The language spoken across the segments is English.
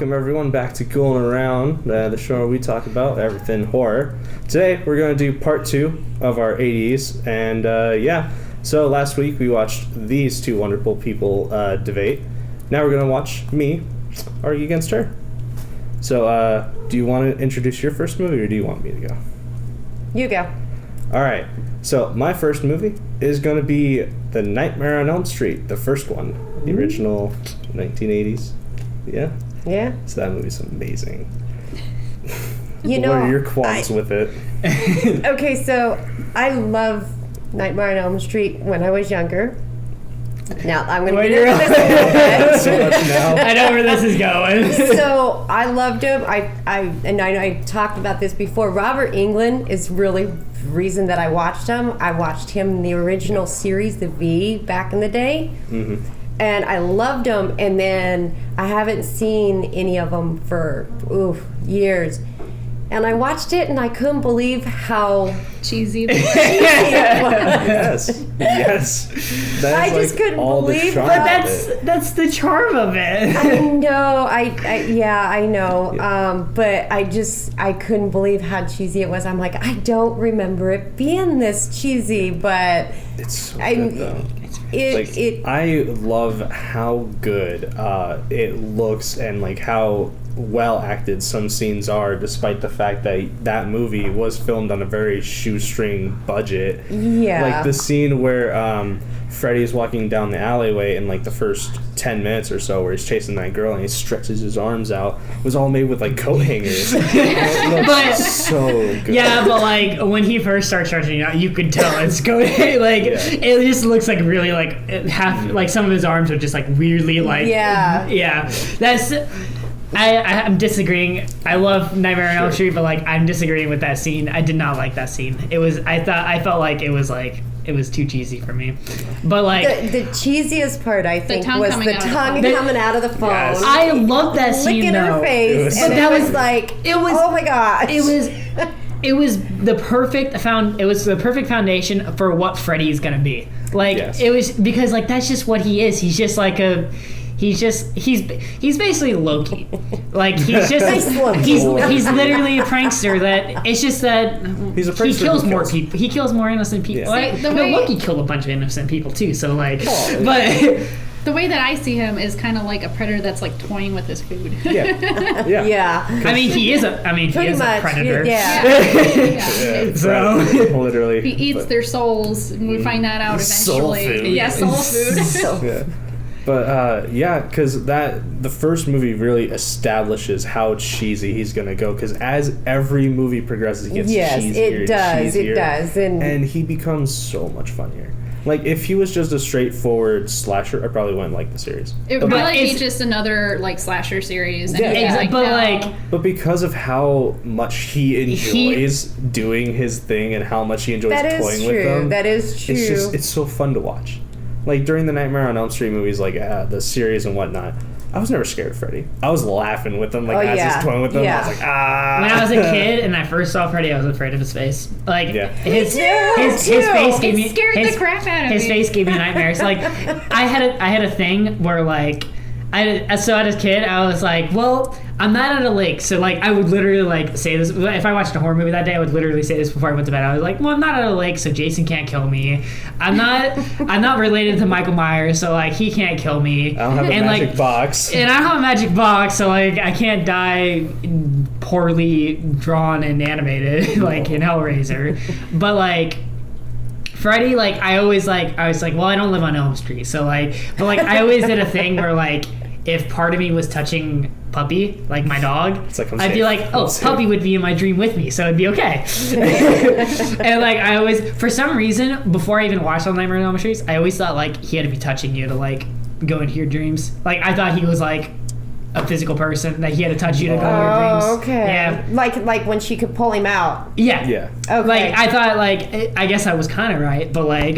welcome everyone back to Ghoulin Around, the show where we talk about everything horror. Today we're going to do part 2 of our 80's, and so last week we watched these two wonderful people debate. Now we're going to watch me argue against her. So do you want to introduce your first movie, or do you want me to go? You go. Alright, so my first movie is going to be The Nightmare on Elm Street, the first one, the original 1980s. Yeah? Yeah. So that movie's amazing. You know, what are your qualms with it? Okay, so I love Nightmare on Elm Street when I was younger. Now, I'm going to get into this a little bit. So much now. I know where this is going. So I loved him. I talked about this before. Robert Englund is really the reason that I watched him. I watched him in the original series, The V, back in the day. Mm-hmm. And I loved them, and then I haven't seen any of them for years. And I watched it, and I couldn't believe how cheesy it was. Yes. I just couldn't believe it. But that's the charm of it. I know. I know. Yeah. But I couldn't believe how cheesy it was. I'm like, I don't remember it being this cheesy, but it's so good, though. I love how good it looks and like how well acted some scenes are, despite the fact that movie was filmed on a very shoestring budget. Yeah. Like the scene where Freddy's walking down the alleyway in like the first 10 minutes or so, where he's chasing that girl and he stretches his arms out, was all made with like coat hangers. But so good. Yeah, but like when he first starts stretching out, you could tell it's going it just looks like really like like some of his arms are just like weirdly like that's. I'm disagreeing. I love Nightmare on Elm Street, but like I'm disagreeing with that scene. I did not like that scene. I felt like it was too cheesy for me. But like the cheesiest part, I think, was the tongue coming out of the phone. Yes. I love that scene. Licking her face, and it was like, oh my gosh. It was the perfect foundation for what Freddy's gonna be. Like it was, because like that's just what he is. He's just like he's basically Loki. Like he's literally a prankster. That it's just that he's a prankster. He kills more people. He kills more innocent people. Yeah. See, Loki killed a bunch of innocent people too. So like, but. The way that I see him is kind of like a predator that's like toying with his food. Yeah. I mean, he is a predator. Yeah. So literally, he eats their souls, and we find that out eventually. Soul food. Yeah, soul food. Yeah. But because the first movie really establishes how cheesy he's gonna go. Because as every movie progresses, he gets cheesier. It does, and he becomes so much funnier. Like, if he was just a straightforward slasher, I probably wouldn't like the series. It would be just another, like, slasher series. And but because of how much he enjoys doing his thing and how much he enjoys toying with them. That is true. It's so fun to watch. Like, during the Nightmare on Elm Street movies, like, the series and whatnot, I was never scared of Freddy. I was laughing with him, as he's toying with them. Yeah. I was like, ah. When I was a kid and I first saw Freddy, I was afraid of his face. Like his face gave me scared the crap out of me. His face gave me nightmares. Like I had a thing where like so as a kid I was like, well, I'm not at a lake, so like I would literally like say this if I watched a horror movie that day. I would literally say this before I went to bed. I was like, well, I'm not at a lake, so Jason can't kill me. I'm not related to Michael Myers, so like he can't kill me. I don't have a magic box. And I don't have a magic box, so like I can't die poorly drawn and animated like in Hellraiser. But like Freddy, like I was like, well, I don't live on Elm Street, so like, but like I always did a thing where like if part of me was touching Puppy, like my dog, I'd be like, oh, Puppy would be in my dream with me, so it'd be okay. And like I always, for some reason, before I even watched all Nightmare on Elm Street, I always thought like he had to be touching you to like go into your dreams. Like I thought he was like a physical person, that he had to touch you to go into your dreams. Oh, okay. Yeah. Like when she could pull him out. Yeah. Yeah. Okay. Like I thought, like I guess I was kind of right, but like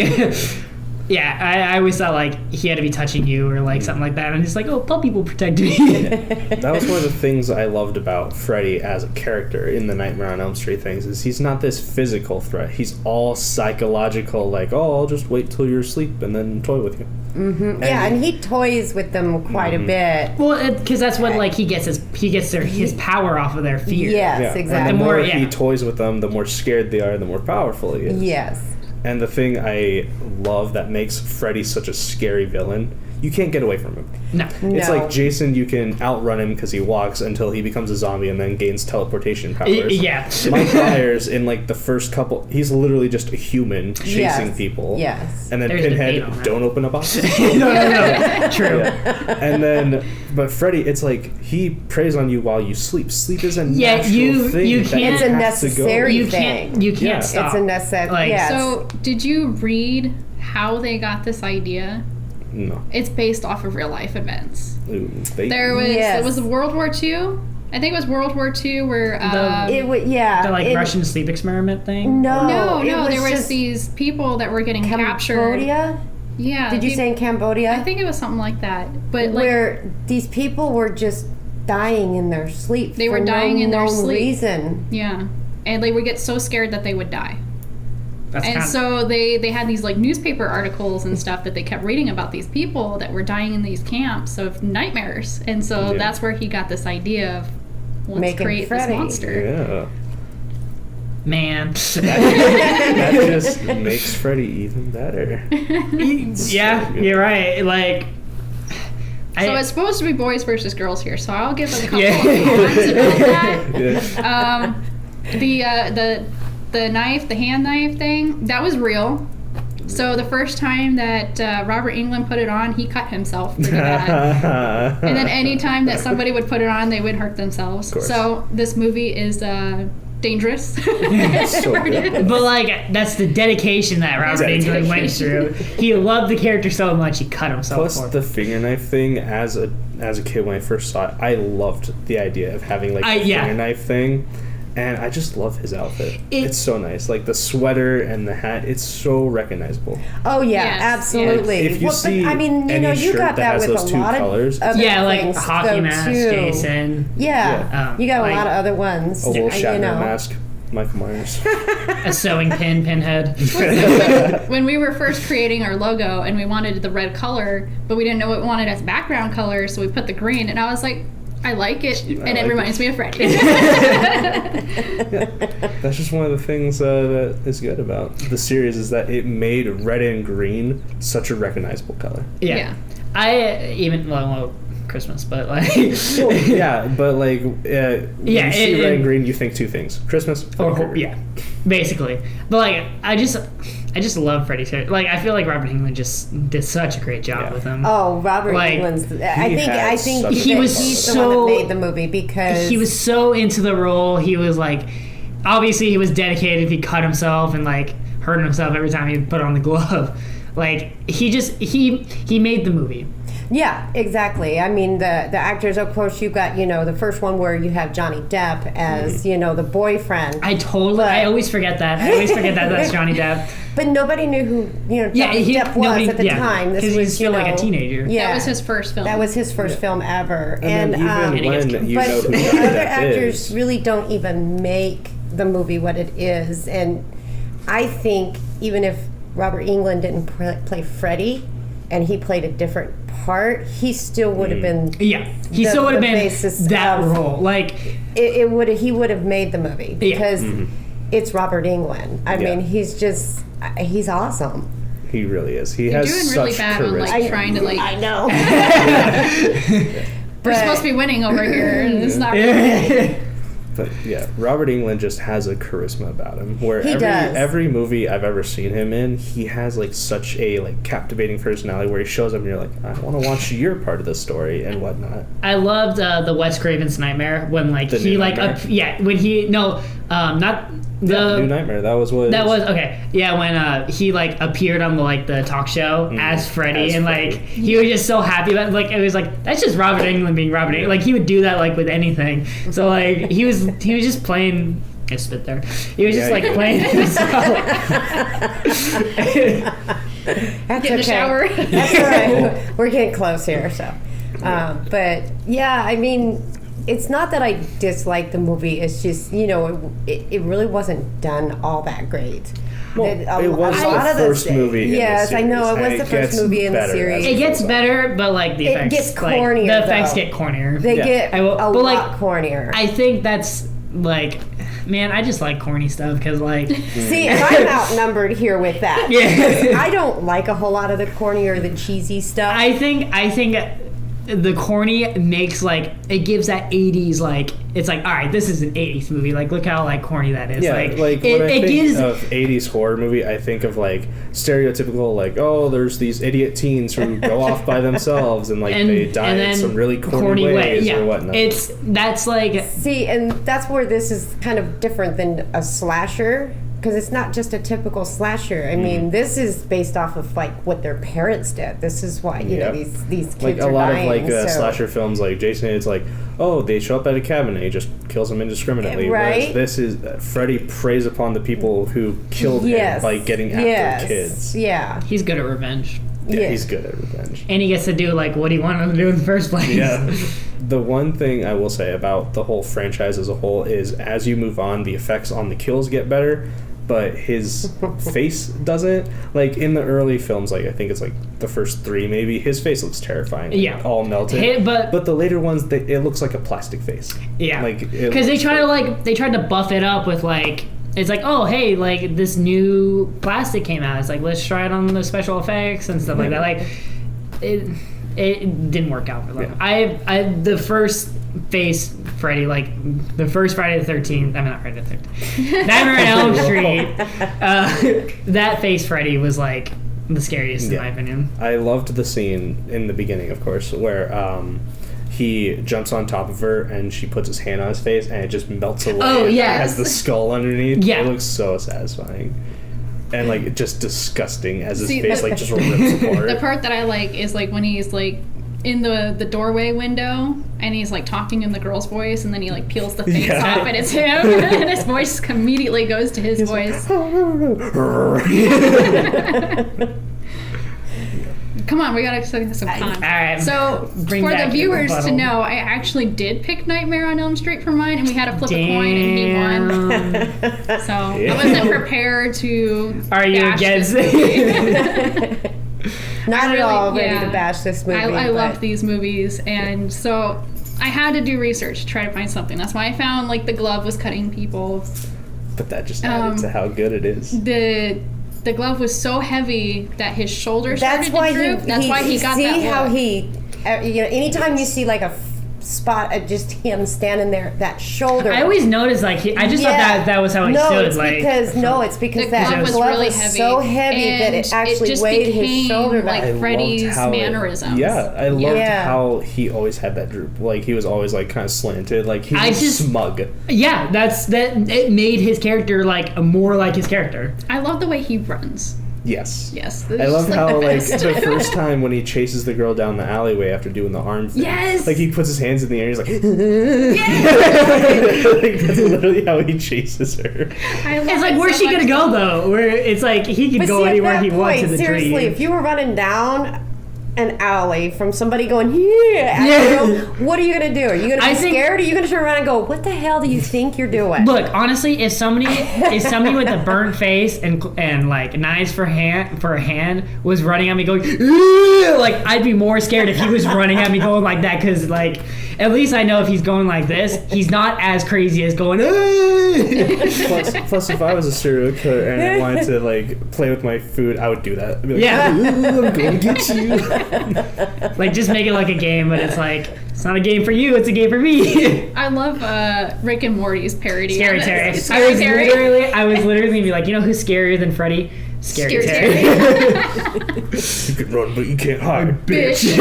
Yeah, I always thought like he had to be touching you or like something like that, and he's like, oh, puppy will protect me. That was one of the things I loved about Freddy as a character in the Nightmare on Elm Street things, is he's not this physical threat. He's all psychological, like, oh, I'll just wait till you're asleep and then toy with you. Mm-hmm. Yeah, and he toys with them quite a bit. Well, because that's what like he gets his power off of their fear. Yes, Yeah. exactly. And the more yeah. he toys with them, the more scared they are, the more powerful he is. Yes. And the thing I love that makes Freddy such a scary villain, you can't get away from him. No. It's No. like Jason, you can outrun him because he walks until he becomes a zombie and then gains teleportation powers. Yeah. Mike Myers, in like the first couple, he's literally just a human chasing Yes. people. Yes. And then There's debate on Pinhead, that. don't open a box. No. True. Yeah. And then, but Freddy, it's like he preys on you while you sleep. Sleep is a Yeah, natural you- thing. you that can't- It's a has to go. necessary You thing. can't Yeah. stop. It's a necessary. Like, Yes. So, did you read how they got this idea? No. It's based off of real life events. Ooh, There was Yes. it was World War II. I think it was World War II where it would, yeah. The like it- Russian sleep experiment thing. No, no, it there was just these people that were getting captured. Cambodia. Yeah. Did you say in Cambodia? I think it was something like that. But like where these people were just dying in their sleep. They were for dying in their known sleep. reason. yeah. And they would get so scared that they would die. That's And kind so they had these like newspaper articles and stuff that they kept reading about these people that were dying in these camps of nightmares. And so Yeah. that's where he got this idea of let's Making create Freddy. this monster. Yeah. man. That just makes Freddy even better. Yeah, you're right. Like, So it's supposed to be boys versus girls here, so I'll give a couple Yeah. of comments about that. Yeah. The knife, the hand knife thing, that was real. So the first time that Robert Englund put it on, he cut himself pretty bad. And then any time that somebody would put it on, they would hurt themselves. course. So this movie is dangerous. So good. But like that's the dedication that Robert Englund went through. He loved the character so much he cut himself Plus for it. the finger knife thing, as a kid when I first saw it, I loved the idea of having like the yeah. finger knife thing. And I just love his outfit. It's so nice. Like the sweater and the hat, it's so recognizable. Oh yeah, Yes, absolutely. If you see I mean, you any know, you shirt got that that has with those a two lot colors. of other Yeah, like things hockey though, mask, too. Jason. Yeah, you got like- a lot of other ones. A little you Shatner know. mask, Michael Myers. A sewing pinhead. When we were first creating our logo and we wanted the red color, but we didn't know what we wanted as background color, so we put the green, and I was like, I like it, and it like reminds me of Freddy. That's just one of the things that is good about the series, is that it made red and green such a recognizable color. Yeah. Yeah. I even well, Christmas, but like Yeah, but like when Yeah, you see it- red and green, you think two things: Christmas or Freddy Krueger. yeah, basically. But like I just love Freddy's character. Like I feel like Robert Englund just did such a great job Yeah. with him. Oh, Robert Like, Englund's. I had think such He that was he's the so- one that made the movie because He was so into the role. He was like, obviously he was dedicated. He cut himself and like hurt himself every time he put on the glove. Like he made the movie. Yeah, exactly. I mean, the actors, of course, you got, you know, the first one where you have Johnny Depp as, you know, the boyfriend. I always forget that. I always forget that that's Johnny Depp. But nobody knew who, you know, Yeah, Johnny Depp was at the time. This because was, he's still you know, like a teenager. Yeah. That was his first film. That was his first film ever. And then and he gets even when you but know who the Johnny other Depp actors is, really don't even make the movie what it is. And I think even if Robert Englund didn't play Freddy and he played a different part, he still would have been. Yeah, he The- still would have the been basis that of- role. Like He would have made the movie because it's Robert Englund. I Yeah. mean, he's awesome. he really is. He You're has doing such really bad on charisma. like trying to like. I know. We're supposed to be winning over here, and it's not. Really. But yeah, Robert Englund just has a charisma about him. Where He does. every movie I've ever seen him in, he has like such a like captivating personality. Where he shows up and you're like, I want to watch your part of the story and whatnot. I loved the Wes Craven's Nightmare when like The he New like Nightmare? when he not the New Nightmare. That was what. that was okay. Yeah, when he like appeared on the talk show as Freddy, as and Freddy. like he was just so happy about it. Like it was like that's just Robert Englund being Robert Englund. Like he would do that like with anything. So like he was just playing. I spit there. He was just Yeah, like you did. playing himself. That's Get in the shower. That's all right. We're getting close here, so. But yeah, I mean, it's not that I dislike the movie. It's just, it really wasn't done all that great. Well, it was the first movie. Yes, in the I know series, it was and the first movie in the better series. It gets better, but like the It effects gets like, cornier, the effects though. get cornier. They Yeah. get I will- a but, lot like, cornier. I think that's like, man, I just like corny stuff because like, See, and I'm outnumbered here with that. Yeah. I don't like a whole lot of the corny or the cheesy stuff. I think the corny makes like it gives that 80s like it's like all right, this is an 80s movie, like look how like corny that is. Yeah, like when I think gives of 80s horror movie, I think of like stereotypical, like, oh, there's these idiot teens who go off by themselves and like they die in then some really corny ways yeah. or whatnot. That's like See, and that's where this is kind of different than a slasher, because it's not just a typical slasher. I mean, this is based off of like what their parents did. This is why Yep. these kids like a are lot dying. of like so. slasher films, like Jason, it's like, oh, they show up at a cabin and he just kills them indiscriminately. Right. Whereas this is Freddy preys upon the people who killed him by getting after kids. Yeah. he's good at revenge, Yeah, Yeah. he's good at revenge. and he gets to do like what he wanted to do in the first place. Yeah. The one thing I will say about the whole franchise as a whole is as you move on, the effects on the kills get better, but his face doesn't. Like in the early films, like I think it's like the first 3 maybe, his face looks terrifying. Like, Yeah. all melted. But the later ones, it looks like a plastic face. yeah, Like because they tried to buff it up with like. It's like, oh, hey, like this new plastic came out. It's like, let's try it on the special effects and stuff like that. Like, it didn't work out for them. Yeah. I the first face Freddy, like the first Friday the 13th. I'm not Friday the 13th. Nightmare on Elm Street. That face Freddy was like the scariest in my opinion. I loved the scene in the beginning, of course, where he jumps on top of her and she puts his hand on his face and it just melts away. Oh, and yes. has the skull underneath. Yeah. It looks so satisfying. And like just disgusting as his See, face the- like just rips apart. The part that I like is like when he's like in the doorway window and he's like talking in the girl's voice and then he like peels the face Yeah. off and it's him and his voice immediately goes to his voice. Come on, we gotta set some con. All right. So Bring for the back your viewers to rebuttal. know, I actually did pick Nightmare on Elm Street for mine, and we had to flip a coin, and he won. Damn. So I wasn't prepared to. Are you bash against this it? movie. Not really- at all ready yeah. to bash this movie. I but- love these movies, and so I had to do research to try to find something. That's why I found like the glove was cutting people. But that just added to how good it is. The glove was so heavy that his shoulders That's started why to droop. That's why he got see that how look. he, anytime you see like a spot of just him standing there, that shoulder. I always noticed like I just thought that was how he stood. It's like because it's because The that glove was glove really was heavy, so heavy that and it actually just weighed his became, shoulder like, back. I Freddy's loved how mannerisms. I loved Yeah. how he always had that droop. Like he was always like kind of slanted. Like he was smug. Yeah, that it made his character like more like his character. I love the way he runs. Yes. Yes. I love how like best. the first time when he chases the girl down the alleyway after doing the arm thing. Yes! Like he puts his hands in the air and he's like Yes! like that's literally how he chases her. I love It's like it where's so she gonna much. go though? Where it's like he can But go see, at anywhere that he wants point, in the seriously, dream. if you were running down an alley from somebody going at Yeah. you, what are you gonna do? Are you gonna I be think- scared? Or are you gonna turn around and go, "What the hell do you think you're doing?" Look, honestly, if somebody with a burnt face and like knives for a hand was running at me going, "Ugh," like I'd be more scared if he was running at me going like that, because like at least I know if he's going like this, he's not as crazy as going. "Ugh." Plus, if I was a serial killer and I wanted to like play with my food, I would do that. I'd be like, Yeah. "Ooh, I'm gonna get you." Like just make it like a game, but it's like it's not a game for you, it's a game for me. I love Rick and Morty's parody. Scary on it. Terry. Scary Terry. I was literally gonna be like, you know who's scarier than Freddy? Scary Terry. You can run, but you can't hide, bitch.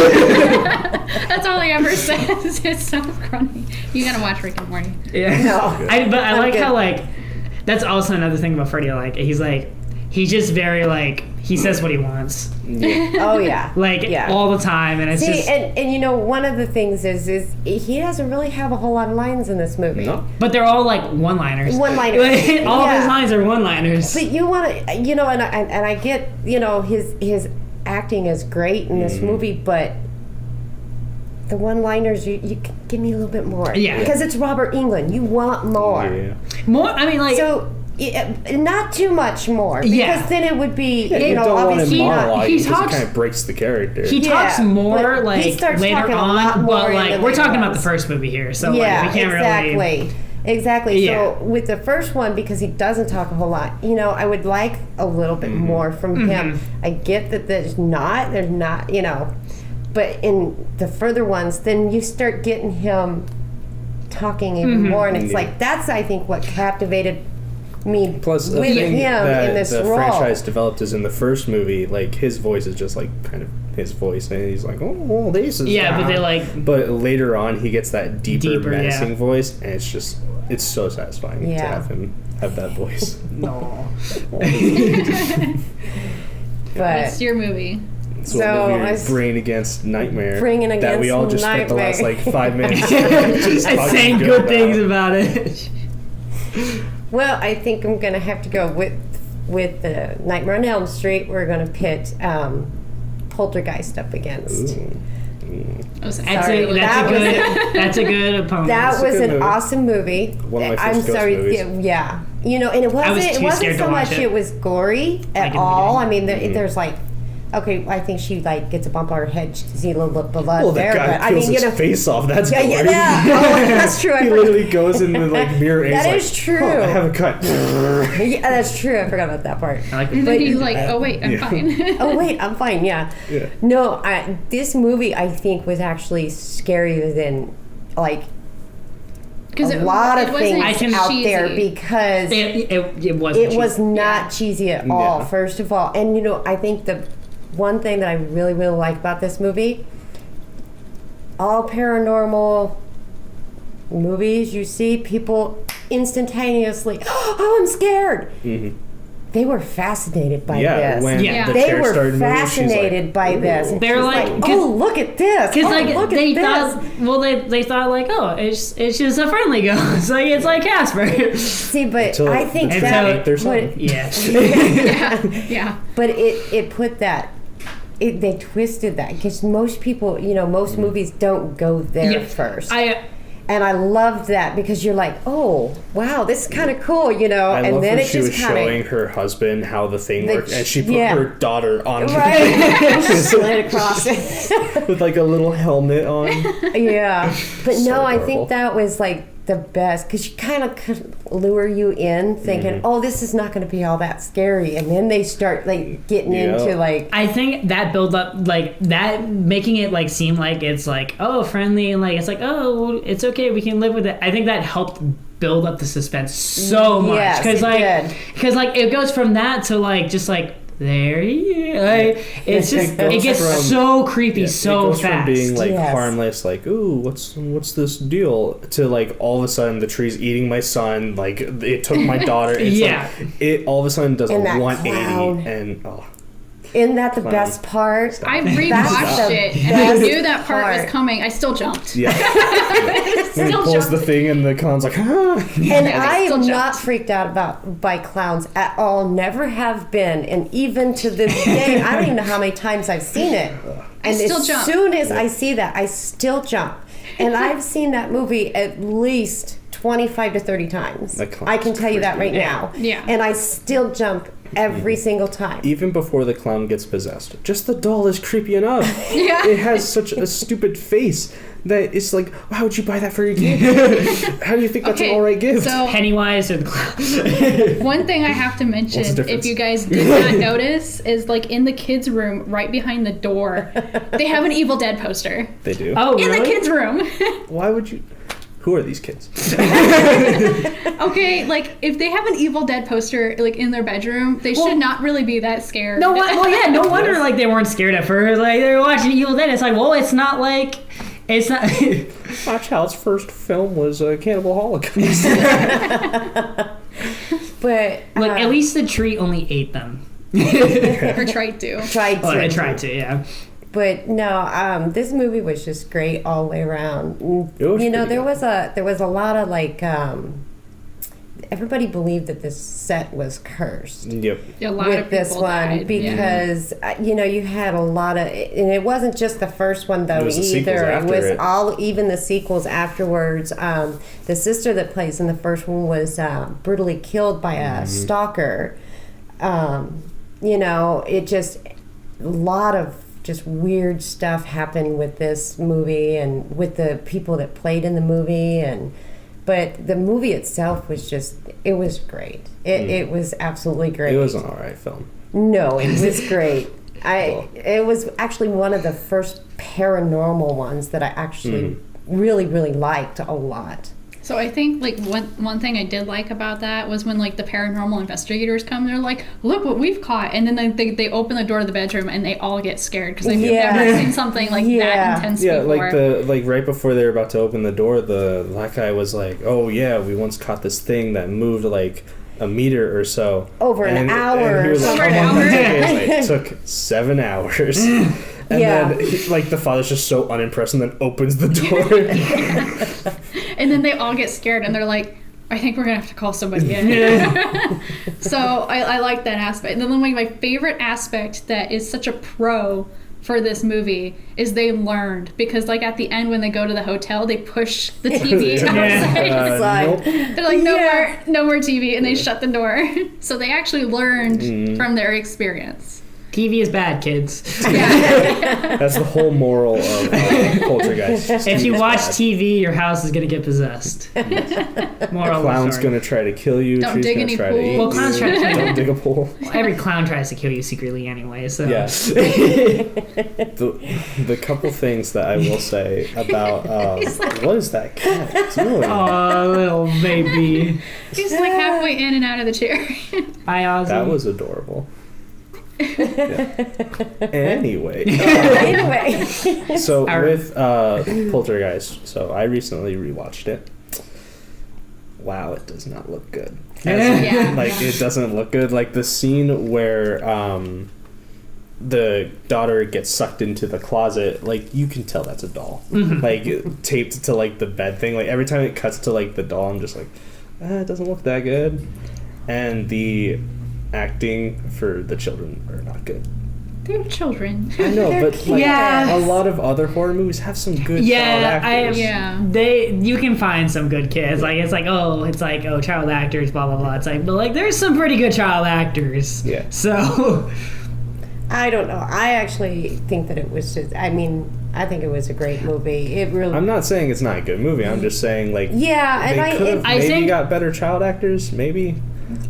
That's all he ever says. It's so funny. You gotta watch Rick and Morty. Yeah. No. But I like good. how like that's also another thing about Freddy. Like he's just very like he says what he wants, Oh yeah. like all the time, and it's See, just. and you know, one of the things is he doesn't really have a whole lot of lines in this movie. No. But they're all like one-liners. One-liners. All of Yeah. his lines are one-liners. But you want to, you know, and I get, you know, his acting is great in this movie, but the one-liners, you can give me a little bit more. Yeah. Because it's Robert England. You want more. Yeah. More, I mean, like. So, not too much more. Because Yeah. then it would be, You you know, don't want him obviously not. monologuing he because talks- it kind of breaks the character. He Yeah, talks more but he like starts later talking a lot on, more but in like the we're later talking about the ones. first movie here, so Yeah, like we can't exactly. really. Exactly. Yeah. So with the first one, because he doesn't talk a whole lot, you know, I would like a little bit more from him. I get that there's not, you know, but in the further ones, then you start getting him talking even more, and it's Yeah. like that's I think what captivated me Plus, the with thing him that in this the role. franchise developed is in the first movie, like his voice is just like kind of his voice, and he's like, "Oh, this is." Yeah, but they like. But later on, he gets that deeper menacing yeah. voice, and it's so satisfying to Yeah. have him have that voice. No. But What's your movie? So, So, movie I Brain Against Nightmare. Brain that we Against all just spent the last Nightmare. like 5 minutes just I'm talking saying good about. things about it. well, I think I'm gonna have to go with the Nightmare on Elm Street. We're gonna pit Poltergeist up against. That's Sorry, that's a good opponent. That was good an movie. awesome movie. One of my I'm first ghost sorry, movies. yeah. You know, and it was wasn't too scared to so watch much it. it was gory at in the all. I beginning. mean, there's like, okay, I think she like gets a bump on her head. She can see a little bit of blood Well, there, that guy but I peels mean, you his know, face off. That's yeah, gory. yeah. Oh, that's true. He literally goes in the like mirror. And That he's is like, true. "Oh, I have a cut." Yeah, that's true. I forgot about that part. I like And the then he's like, oh wait, I'm Yeah. fine. Oh wait, I'm fine. Yeah. Yeah. No, this movie I think was actually scarier than like Because a lot of wasn't things I can- out cheesy. there because it wasn't. it was cheesy. not cheesy at all. Yeah. First of all, and you know, I think the one thing that I really really like about this movie, all paranormal movies you see people instantaneously, oh, I'm scared. Mhm. They were fascinated by Yeah, this. when Yeah. the They chair were started moving, she's fascinated like, by this. "Ooh." And They're she's like, oh, look at this. Because Oh, like look they at this. thought, well, they thought like, oh, it's just a friendly ghost, like it's like Casper. See, but Until I think the that tree ate their would- son. Yeah. Yeah. but it put that. They twisted that because most people, you know, most movies don't go there Yeah. first. I And I loved that because you're like, oh, wow, this is kind of cool, you know. I and love then when it she was just kind showing of her husband how the thing The- worked, and she put yeah. her daughter on right slid across it. with like a little helmet on. Yeah, but So no, I adorable. think that was like the best because you kind of could lure you in thinking, oh, this is not going to be all that scary, and then they start like getting Yeah. into like. I think that build up, like that, making it like seem like it's like, oh, friendly, and like it's like, oh, it's okay, we can live with it. I think that helped build up the suspense so much Yes, because it like did. because like it goes from that to like just like there he is. Like, it's just goes it gets from- so creepy Yeah, so it goes fast. from being like Yes. harmless, like ooh, what's this deal, to like all of a sudden the tree's eating my son, like it took my daughter. It's Yeah. like, it all of a sudden does a And that 180, clown. and oh, Isn't that the best part? I That's rewatched the it and I best knew that part was part. coming. I still jumped. yeah. When he Still pulls the jumped. thing and the clown's like, ah. And Yeah, I they am still not jumped. freaked out by clowns at all. Never have been, and even to this day, I don't even know how many times I've seen it. And still as jump. soon as I see that, I still jump. And I've seen that movie at least 25 to 30 times. That clown's I can tell you that right creepy. now. Yeah. And I still jump every single time. Even before the clown gets possessed, just the doll is creepy enough. Yeah. It has such a stupid face that it's like, why would you buy that for your kid? How do you think that's an Okay, alright gift? so Pennywise or the clown. one thing I have to mention, What's the difference? if you guys did not notice, is like in the kids' room, right behind the door, they have an Evil Dead poster. They do. Oh, In really? the kids' room. Why would you? Who are these kids? Okay, like if they have an Evil Dead poster like in their bedroom, they should not really be that scared. No, well, yeah, no wonder like they weren't scared at first. Like they were watching Evil Dead. It's like, well, it's not like it's not. My child's first film was Cannibal Holocaust. But Like at least the tree only ate them. Or tried to. Tried to. Oh, I tried to, yeah. But no, this movie was just great all the way around. It was You know, pretty there was a lot of like. Everybody believed that this set was cursed. Yep. A lot With of people this one died. because you know, you had a lot of, and it wasn't just the first one though It was the sequels either. It after was it. all, even the sequels afterwards. The sister that plays in the first one was brutally killed by a stalker. You know, it just, a lot of just weird stuff happened with this movie and with the people that played in the movie. But the movie itself was just, it was great. It was absolutely great. It was an alright film. No, it was great. Cool. It was actually one of the first paranormal ones that I actually really, really liked a lot. So I think like one thing I did like about that was when like the paranormal investigators come, they're like, "Look what we've caught," and then they open the door to the bedroom and they all get scared because they've never seen something like that intense Yeah, before. like right before they were about to open the door, the black guy was like, "Oh yeah, we once caught this thing that moved like a meter or so Over an hour. And he was like, Over an "How long hour?" did it take?" It took 7 hours. And then, like, the father's just so unimpressed and then opens the door. And then they all get scared and they're like, I think we're gonna have to call somebody in. So I like that aspect. And then like my favorite aspect that is such a pro for this movie is they learned, because like at the end when they go to the hotel, they push the TV outside. It's like, Nope. They're like, no more TV, and they shut the door. So they actually learned from their experience. TV is bad, kids. That's the whole moral of Poltergeist. If you TV's watch bad. TV, your house is gonna get possessed. Moral of the Clown's story. gonna try to kill you. Don't Tree's dig gonna any try to eat pools. Well, clowns try to kill you. Don't dig a pool. Every clown tries to kill you secretly anyway, so. Yeah. the couple things that I will say about what is that cat doing? Oh, little baby. He's like halfway in and out of the chair. Hi, Ozzy. That was adorable. Yeah. Anyway, anyway. so Our- with Poltergeist, so I recently rewatched it. Wow, it does not look good. Yeah. Like, it doesn't look good. Like the scene where the daughter gets sucked into the closet, like you can tell that's a doll. Like taped to like the bed thing. Like every time it cuts to like the doll, I'm just like, it doesn't look that good. And the acting for the children are not good. They're children. I know, but like Yeah. a lot of other horror movies have some good child Yeah, actors. you can find some good kids. Like it's like child actors, blah blah blah. It's like, but like there's some pretty good child actors. Yeah. I So don't know. I actually think that it was just, I mean, I think it was a great movie. It really... I'm not saying it's not a good movie. I'm just saying like Yeah, and they could have I maybe think- got better child actors. Maybe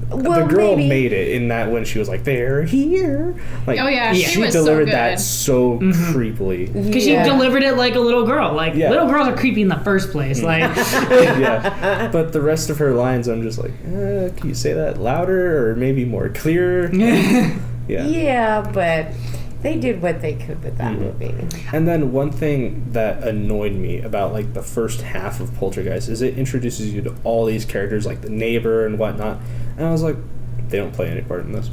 well, the girl maybe. made it in that when she was like, "They're here." Like, Oh, yeah, she she was so delivered good. that so creepily. because Yeah. she delivered it like a little girl. Like Yeah. little girls are creepy in the first place. Like Yeah, but the rest of her lines, I'm just like, can you say that louder or maybe more clear? Yeah. Yeah, but they did what they could with that movie. And then one thing that annoyed me about like the first half of Poltergeist is it introduces you to all these characters like the neighbor and whatnot, and I was like, they don't play any part in this.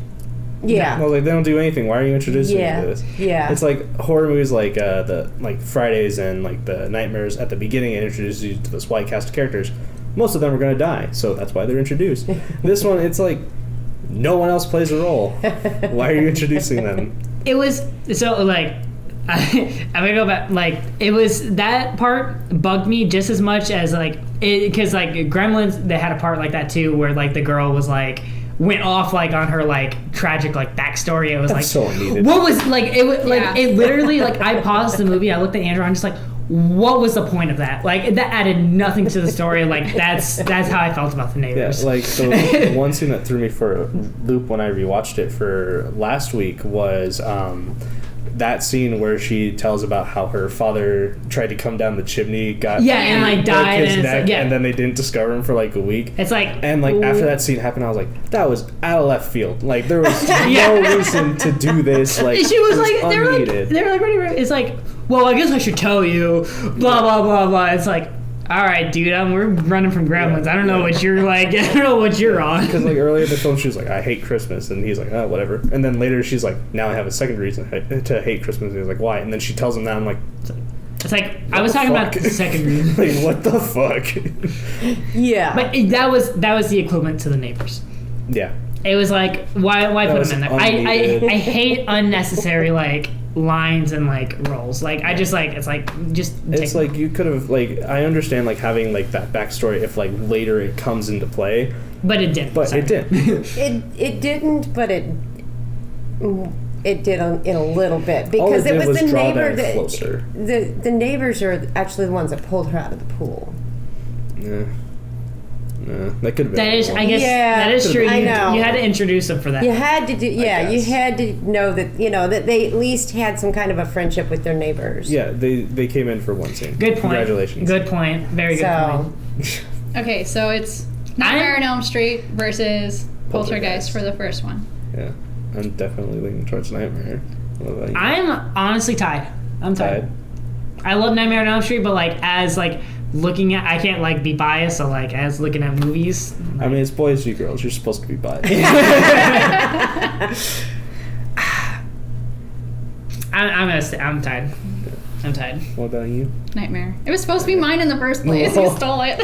Yeah. I was like, they don't do anything. Why are you introducing me to this? Yeah. It's like horror movies like the like Fridays and like the Nightmares at the beginning. It introduces you to this wide cast of characters. Most of them are going to die, so that's why they're introduced. This one, it's like no one else plays a role. Why are you introducing them? it was so like I'm gonna go back. Like it was that part bugged me just as much as like it, because like Gremlins, they had a part like that too where like the girl was like went off like on her like tragic like backstory. It was like so needed. what was like it was like Yeah. it literally like I paused the movie, I looked at Andrew, I'm just like, what was the point of that? Like that added nothing to the story. Like that's how I felt about the Yeah, neighbors. like the one scene that threw me for a loop when I rewatched it for last week was that scene where she tells about how her father tried to come down the chimney, got Yeah, and, like, broke died, his and it's neck, like, yeah. and then they didn't discover him for like a week. It's like And like after that scene happened, I was like, that was out of left field. Like there was Yeah. no reason to do this. Like she was it like, unneeded. they were like, it's like, well, I guess I should tell you, blah blah blah blah. It's like, All right, dude, we're running from gremlins. I don't know what you're like. I don't know what you're on. Because like earlier in the film, she was like, "I hate Christmas," and he's like, "Oh, whatever." And then later, she's like, "Now I have a second reason to hate Christmas." And he's like, "Why?" And then she tells him that. I'm like, It's like I was talking about the second reason. Like, what the fuck? Yeah. But that was the equivalent to the neighbors. Yeah. It was like why put them in there? I hate unnecessary like lines and like roles. Like I just like it's like just. It's like you could have like I understand like having like that backstory if like later it comes into play. But it didn't. But it didn't. It didn't, but it did in a little bit All because it did was the draw neighbor them closer. the neighbors are actually the ones that pulled her out of the pool. Yeah. No, that could have been. That is, one. I guess, Yeah, that is true. I You know. had to introduce them for that. You had to do, yeah. You guess. had to know that that they at least had some kind of a friendship with their neighbors. Yeah, they came in for one scene. Good point. Congratulations. Good point. Very good So point. Okay, so it's Nightmare on Elm Street versus Poltergeist for the first one. Yeah, I'm definitely leaning towards Nightmare. What about you? I'm honestly tied. I'm tied. I love Nightmare on Elm Street, but like as like looking at, I can't like be biased. So like as looking at movies. I mean, it's boys v girls. You're supposed to be biased. I'm tied. I'm tied. What about you? Nightmare. It was supposed to be mine in the first place. You stole it.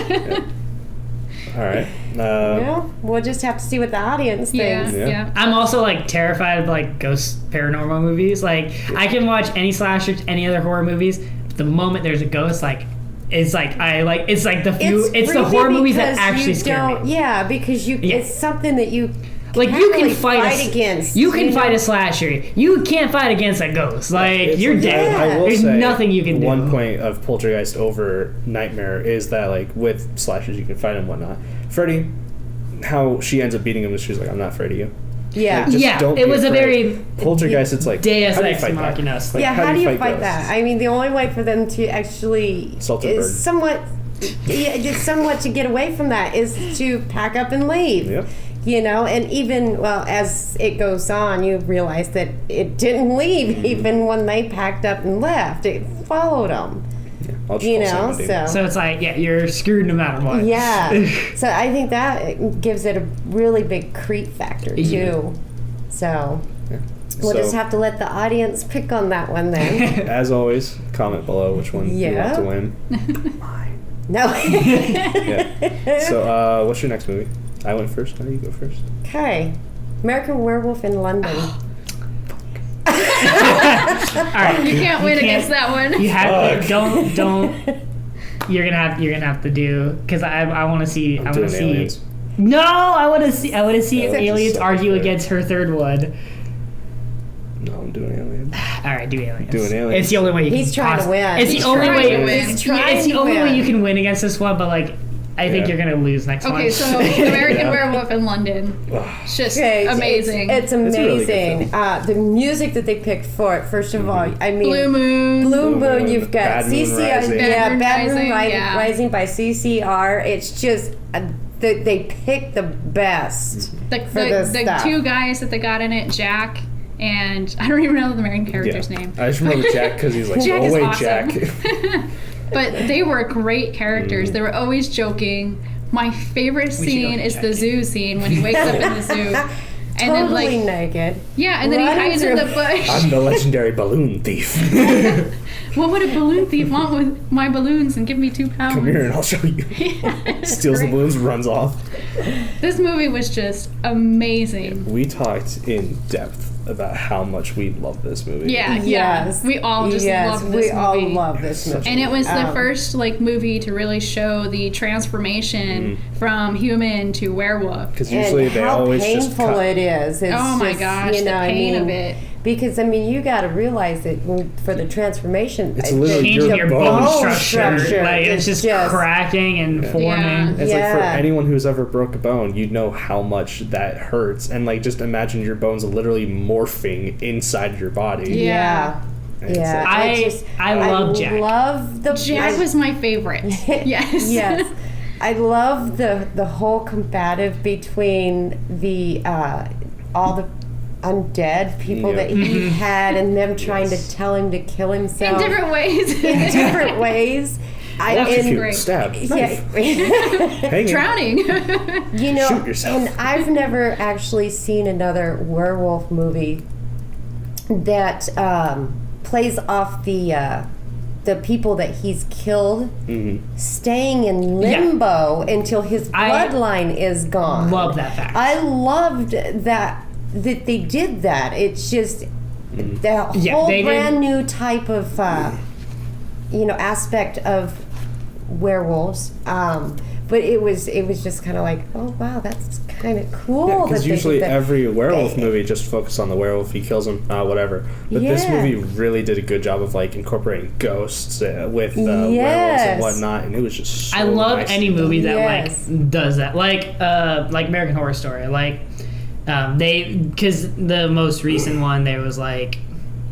All right. Well, we'll just have to see what the audience thinks. Yeah. I'm also like terrified of like ghost paranormal movies. Like I can watch any slashers, any other horror movies. But the moment there's a ghost, like it's like it's like the few. It's the horror movies that actually scare me. Yeah, because it's something that you like can't you can really fight against. You can fight a slasher. You can't fight against a ghost. Like It's you're like- dead. I will There's say, nothing you can do. One point of Poltergeist over Nightmare is that like with slashers you can fight and whatnot. Freddy, how she ends up beating him is she's like, "I'm not afraid of you." Yeah. Like, just Yeah, don't it be was a afraid. very Poltergeist. It's like Deus how do you Ex fight that? Machina. Like, how do you fight ghosts? that? I mean, the only way for them to actually Salted bird. is somewhat, just somewhat to get away from that is to pack up and leave. Yep. And even as it goes on, you realize that it didn't leave even when they packed up and left. It followed them. I'll just fall asleep, dude. So it's like you're screwed no matter what. Yeah. So I think that gives it a really big creep factor too. So we'll just have to let the audience pick on that one then. As always, comment below which one you want to win. No. Yeah. So, what's your next movie? I went first. Now you go first. Okay. American Werewolf in London. All right. You can't win against that one. You have don't. You're gonna have to do because I want to see. I want to see. Aliens. No, I want to see. I want to see No, aliens just argue suck it. against her third one. No, I'm doing Aliens. All right, do aliens. Doing Aliens. It's the only way you He's can. trying to win. It's He's the only trying way. to win. He's trying It's the to only way win. you can win against this one, but like. I think you're gonna lose next one. Okay, so American Yeah. Werewolf in London. It's just Okay, amazing. It's It's a really good amazing. The music that they picked for it, first of all, I mean, Blue Moon. Blue Moon, you've got Bad Moon CCR, Rising. Bad Moon Rising, yeah. Rising by CCR. It's just they picked the best The, for this the stuff. two guys that they got in it, Jack and I don't even know the main character's name. I just remember Jack because he's like, Jack "Oh is wait, awesome. Jack." But they were great characters. They were always joking. My favorite should go scene get is Jack. the zoo scene when he wakes up in the zoo. And then Totally like naked. yeah, and then he running hides in the through- bush. I'm the legendary balloon thief. What would a balloon thief want with my balloons and give me £2? Come here and I'll show you. Steals the balloons, runs off. This movie was just amazing. We talked in depth about how much we love this movie. Yeah, Yes. we all just yes, love this we all movie. love this Such movie. a And it was the Um, first like movie to really show the transformation from human to werewolf. Because usually and they how always painful just cut. it is. It's Oh my just, gosh, the pain of it. Because you got to realize that for the transformation, It's literally Changing your your bone bone structure. Like it's is just cracking and forming. Yeah. It's like for Yeah. anyone who's ever broke a bone, you'd know how much that hurts. And like just imagine your bones literally morphing inside your body. Yeah. And it's Yeah, like- I love Jack. love the Jack was my favorite. Yes. yes. I love the whole combative between the all the undead people Yeah. that he had and them trying Yes. to tell him to kill himself In different ways. in different ways. Electrocute, great. stab, knife, Yeah. hanging. Drowning. You know, Shoot yourself. and I've never actually seen another werewolf movie that plays off the people that he's killed staying in limbo until his bloodline is gone. Love that fact. I loved that they did that. It's just the whole brand new type of aspect of werewolves. But it was just kind of like, oh wow, that's kind of cool. Because usually every werewolf movie just focuses on the werewolf. He kills him, whatever. But this movie really did a good job of like incorporating ghosts with werewolves and whatnot, and it was just. So I love nice any movie that Yes. like does that, like American Horror Story, like because the most recent one there was like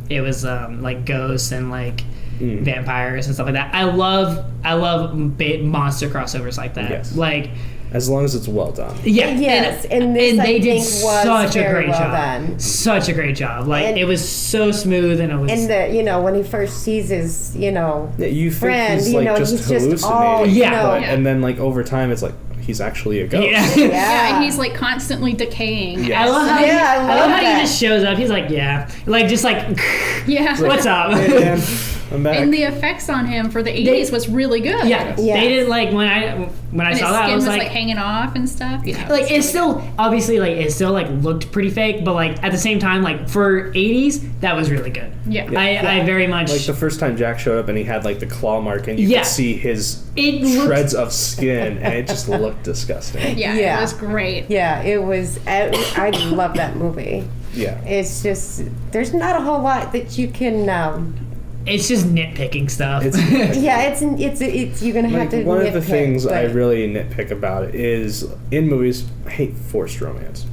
it was like ghosts and like vampires and stuff like that. I love monster crossovers like that. Yes. Like as long as it's well done. yeah, Yes, and this, and I they did think, was such a very great well job. done. Such a great job. Like And- it was so smooth, and it was And when he first sees his, Yeah, you think friend, he's like just he's hallucinating, just all, Yeah. and then like over time it's like he's actually a ghost. yeah. Yeah, and he's like constantly decaying. Yes. I love how, Yeah, I I love love how that. he just shows up. He's like, yeah, like just like, Yeah. what's up? Hey, man, I'm back. And the effects on him for the 80s was really good. Yeah, Yes. they did like when I And his saw that, skin I was like like hanging off and stuff. Yeah. like it's still obviously like it still like looked pretty fake, but like at the same time, like for 80s, that was really good. Yeah. I very much like the first time Jack showed up and he had like the claw mark and you Yeah. could see his It looked- shreds of skin and it just looked disgusting. Yeah, Yeah. it was great. yeah, it was. I love that movie. Yeah. It's just there's not a whole lot that you can. it's just nitpicking stuff. It's Yeah, it's you're gonna have like to. one of the nitpick, things I but- really nitpick about it is in movies I hate forced romance.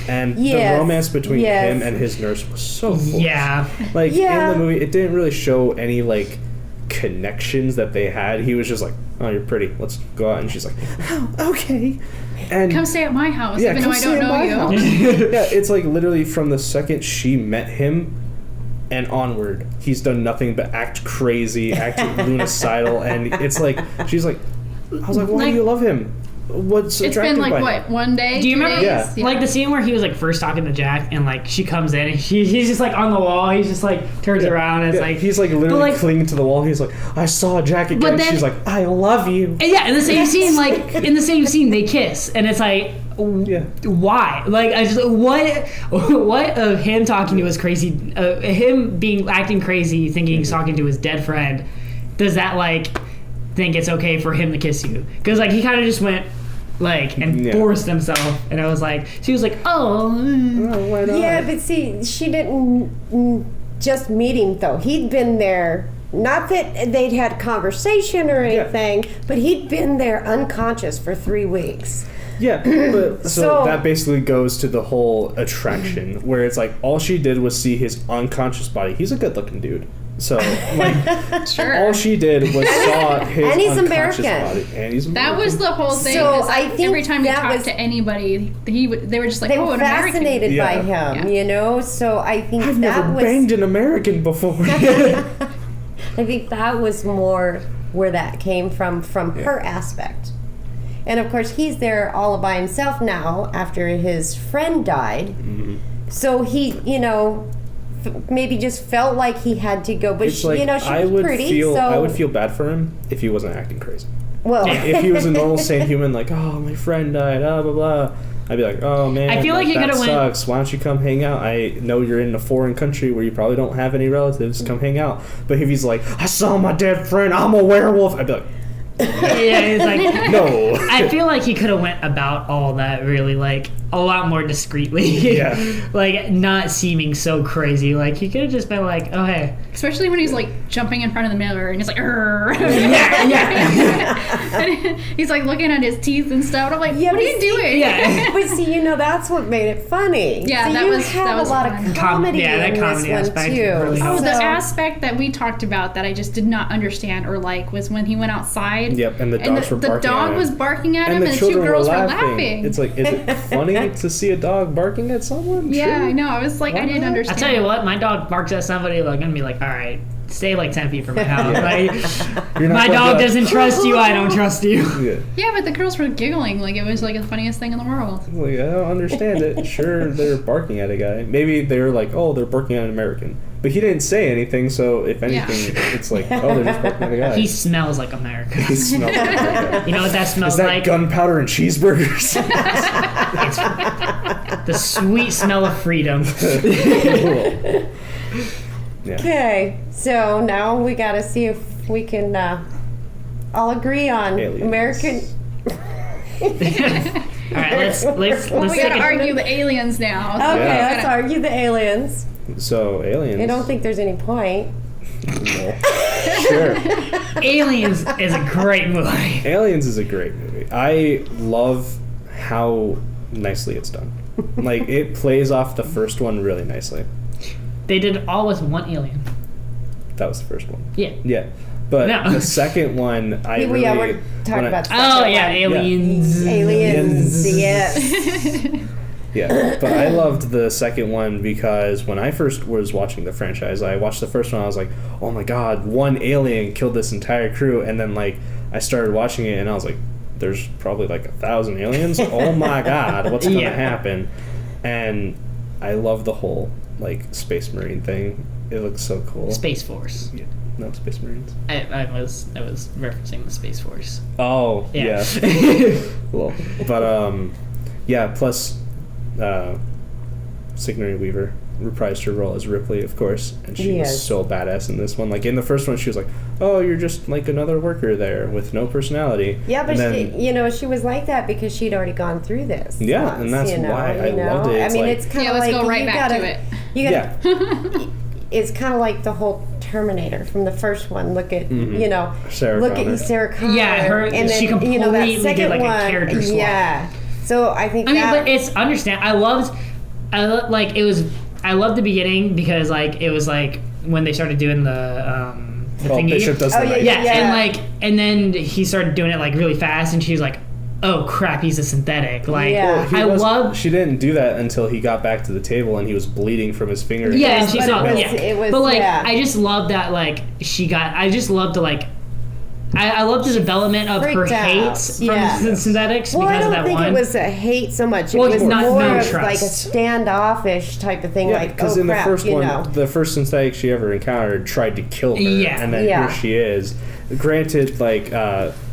And Yes, the romance between yes. him and his nurse was so forced. yeah, Like Yeah. in the movie, it didn't really show any like connections that they had. He was just like, "Oh, you're pretty. Let's go out." And she's like, "Oh, okay." And Come stay at my house, yeah, even though come I stay don't at know my you. house. Yeah, it's like literally from the second she met him and onward, he's done nothing but act crazy, act lunacidal, and it's like she's like, I was like, why do you love him? What's It's attractive been like by him? what, one day? Do you 2 remember days? Yeah. like the scene where he was like first talking to Jack and like she comes in and he's just like on the wall. He's just like turns around and it's Yeah, like he's like literally like- clinging to the wall. He's like, I saw Jack again. But then- She's like, I love you. And yeah, in the same scene, like in the same scene, they kiss, and it's like, Yeah. why? Like, I just what of him talking to his crazy, him being acting crazy, thinking he's talking to his dead friend, does that like think it's okay for him to kiss you? Because like he kind of just went like and Yeah. forced himself, and I was like, she was like, oh, Oh, why not? Yeah, but see, she didn't just meet him though. He'd been there. Not that they'd had conversation or anything, but he'd been there unconscious for 3 weeks. Yeah, but so So- that basically goes to the whole attraction, where it's like all she did was see his unconscious body. He's a good-looking dude. So, like, Sure. all she did was saw his And he's unconscious American. body, and he's That American. was the whole thing. So is, like, I think every time he that talked was- to anybody, they were just like, They "Oh, were an American." fascinated by Yeah. him, Yeah. So I think I've that never was. banged an American before. I think that was more where that came from her aspect. And of course, he's there all by himself now after his friend died. Mm-hmm. So he, maybe just felt like he had to go. But It's she, like she I was would pretty. feel so I would feel bad for him if he wasn't acting crazy. well. If he was a normal, sane human, like, oh, my friend died, blah blah. I'd be like, oh man, I feel like he that could've went- sucks. Why don't you come hang out? I know you're in a foreign country where you probably don't have any relatives. Come hang out. But if he's like, I saw my dead friend, I'm a werewolf, I'd be like, yeah, it's like. no. I feel like he could have went about all that really like a lot more discreetly. Yeah. Like not seeming so crazy. Like he could have just been like, oh hey. Especially when he's like jumping in front of the mirror and he's like, "Arr." Yeah, yeah. And he's like looking at his teeth and stuff. And I'm like, Yeah, what are but you see- doing? Yeah. But see, that's what made it funny. Yeah, so that you was- have that was a lot fun. of comedy Yeah, that in comedy this aspect one too. really Oh, helped. the So- aspect that we talked about that I just did not understand or like was when he went outside. Yep, and the And dogs were the barking at dog him. was barking at him, And the and the two children were girls laughing. It's like, is it funny to see a dog barking at someone? Yeah, Sure. I know. I was like, Why I didn't not? I understand. tell you what, my dog barks at somebody, like, I'm gonna be like, all right, stay like 10 feet from my house. Like, You're not my going dog to- doesn't trust you. I don't trust you. Yeah. Yeah, but the girls were giggling like it was like the funniest thing in the world. Like, I don't understand it. Sure, they're barking at a guy. Maybe they're like, oh, they're barking at an American. But he didn't say anything, so if anything, it's like, oh, they're just barking at a guy. He smells like America. He smells like America. You know what that smells Is that like? gunpowder and cheeseburgers? It's the sweet smell of freedom. Cool. Yeah. Okay, so now we got to see if we can all agree on Aliens. American. All right, let's We take gotta it. argue the aliens now. Okay, Yeah. let's argue the aliens. So, aliens. I don't think there's any point. No. Sure. Aliens is a great movie. Aliens is a great movie. I love how nicely it's done. Like, it plays off the first one really nicely. They did it all with one alien. That was the first one. Yeah. Yeah. But No. the second one, I Yeah, really... we're when talking I- about the Oh second yeah, one. aliens. Aliens, yes. Yeah, but I loved the second one because when I first was watching the franchise, I watched the first one, I was like, oh my god, one alien killed this entire crew, and then, like, I started watching it, and I was like, there's probably, like, 1,000 aliens? Oh my god, what's gonna Yeah. happen? And I love the whole, like, Space Marine thing. It looks so cool. Space Force. Yeah. No, Space Marines. I was referencing the Space Force. Oh, Yeah. yeah. Cool. But, yeah, plus, Sigourney Weaver reprised her role as Ripley, of course, and she was Yes. so badass in this one. Like, in the first one, she was like, oh, you're just like another worker there with no personality. Yeah, but and then, she was like that because she'd already gone through this. Yeah, once, and that's why I loved it. I It's mean, like- it's kind Yeah, of let's like go right you back gotta, to it. You gotta, yeah, it's kind of like the whole Terminator from the first one. Look at Sarah look Connor. at Sarah Connor. Yeah, and she then, that completely did, second like, a one. character swap. Yeah. So I think I mean, that but it's I loved the beginning because like it was like when they started doing the thingy. Bishop does Oh, the yeah, knife. Yeah, and then he started doing it like really fast, and she was like, "Oh crap, he's a synthetic." Like, Yeah. He she didn't do that until he got back to the table and he was bleeding from his finger. Yeah, and she But saw it was- yeah. it was- but like, yeah. I just love that like I just love to like. I love the development of her freaked out. hates from Yeah. synthetics Well, I because of don't that think one. it was a hate so much. It Well, was not more no of trust. like a standoffish type of thing. Yeah, like, because oh in crap, the first you one, know. the first synthetic she ever encountered tried to kill her, Yeah. and then Yeah. here she is. Granted, like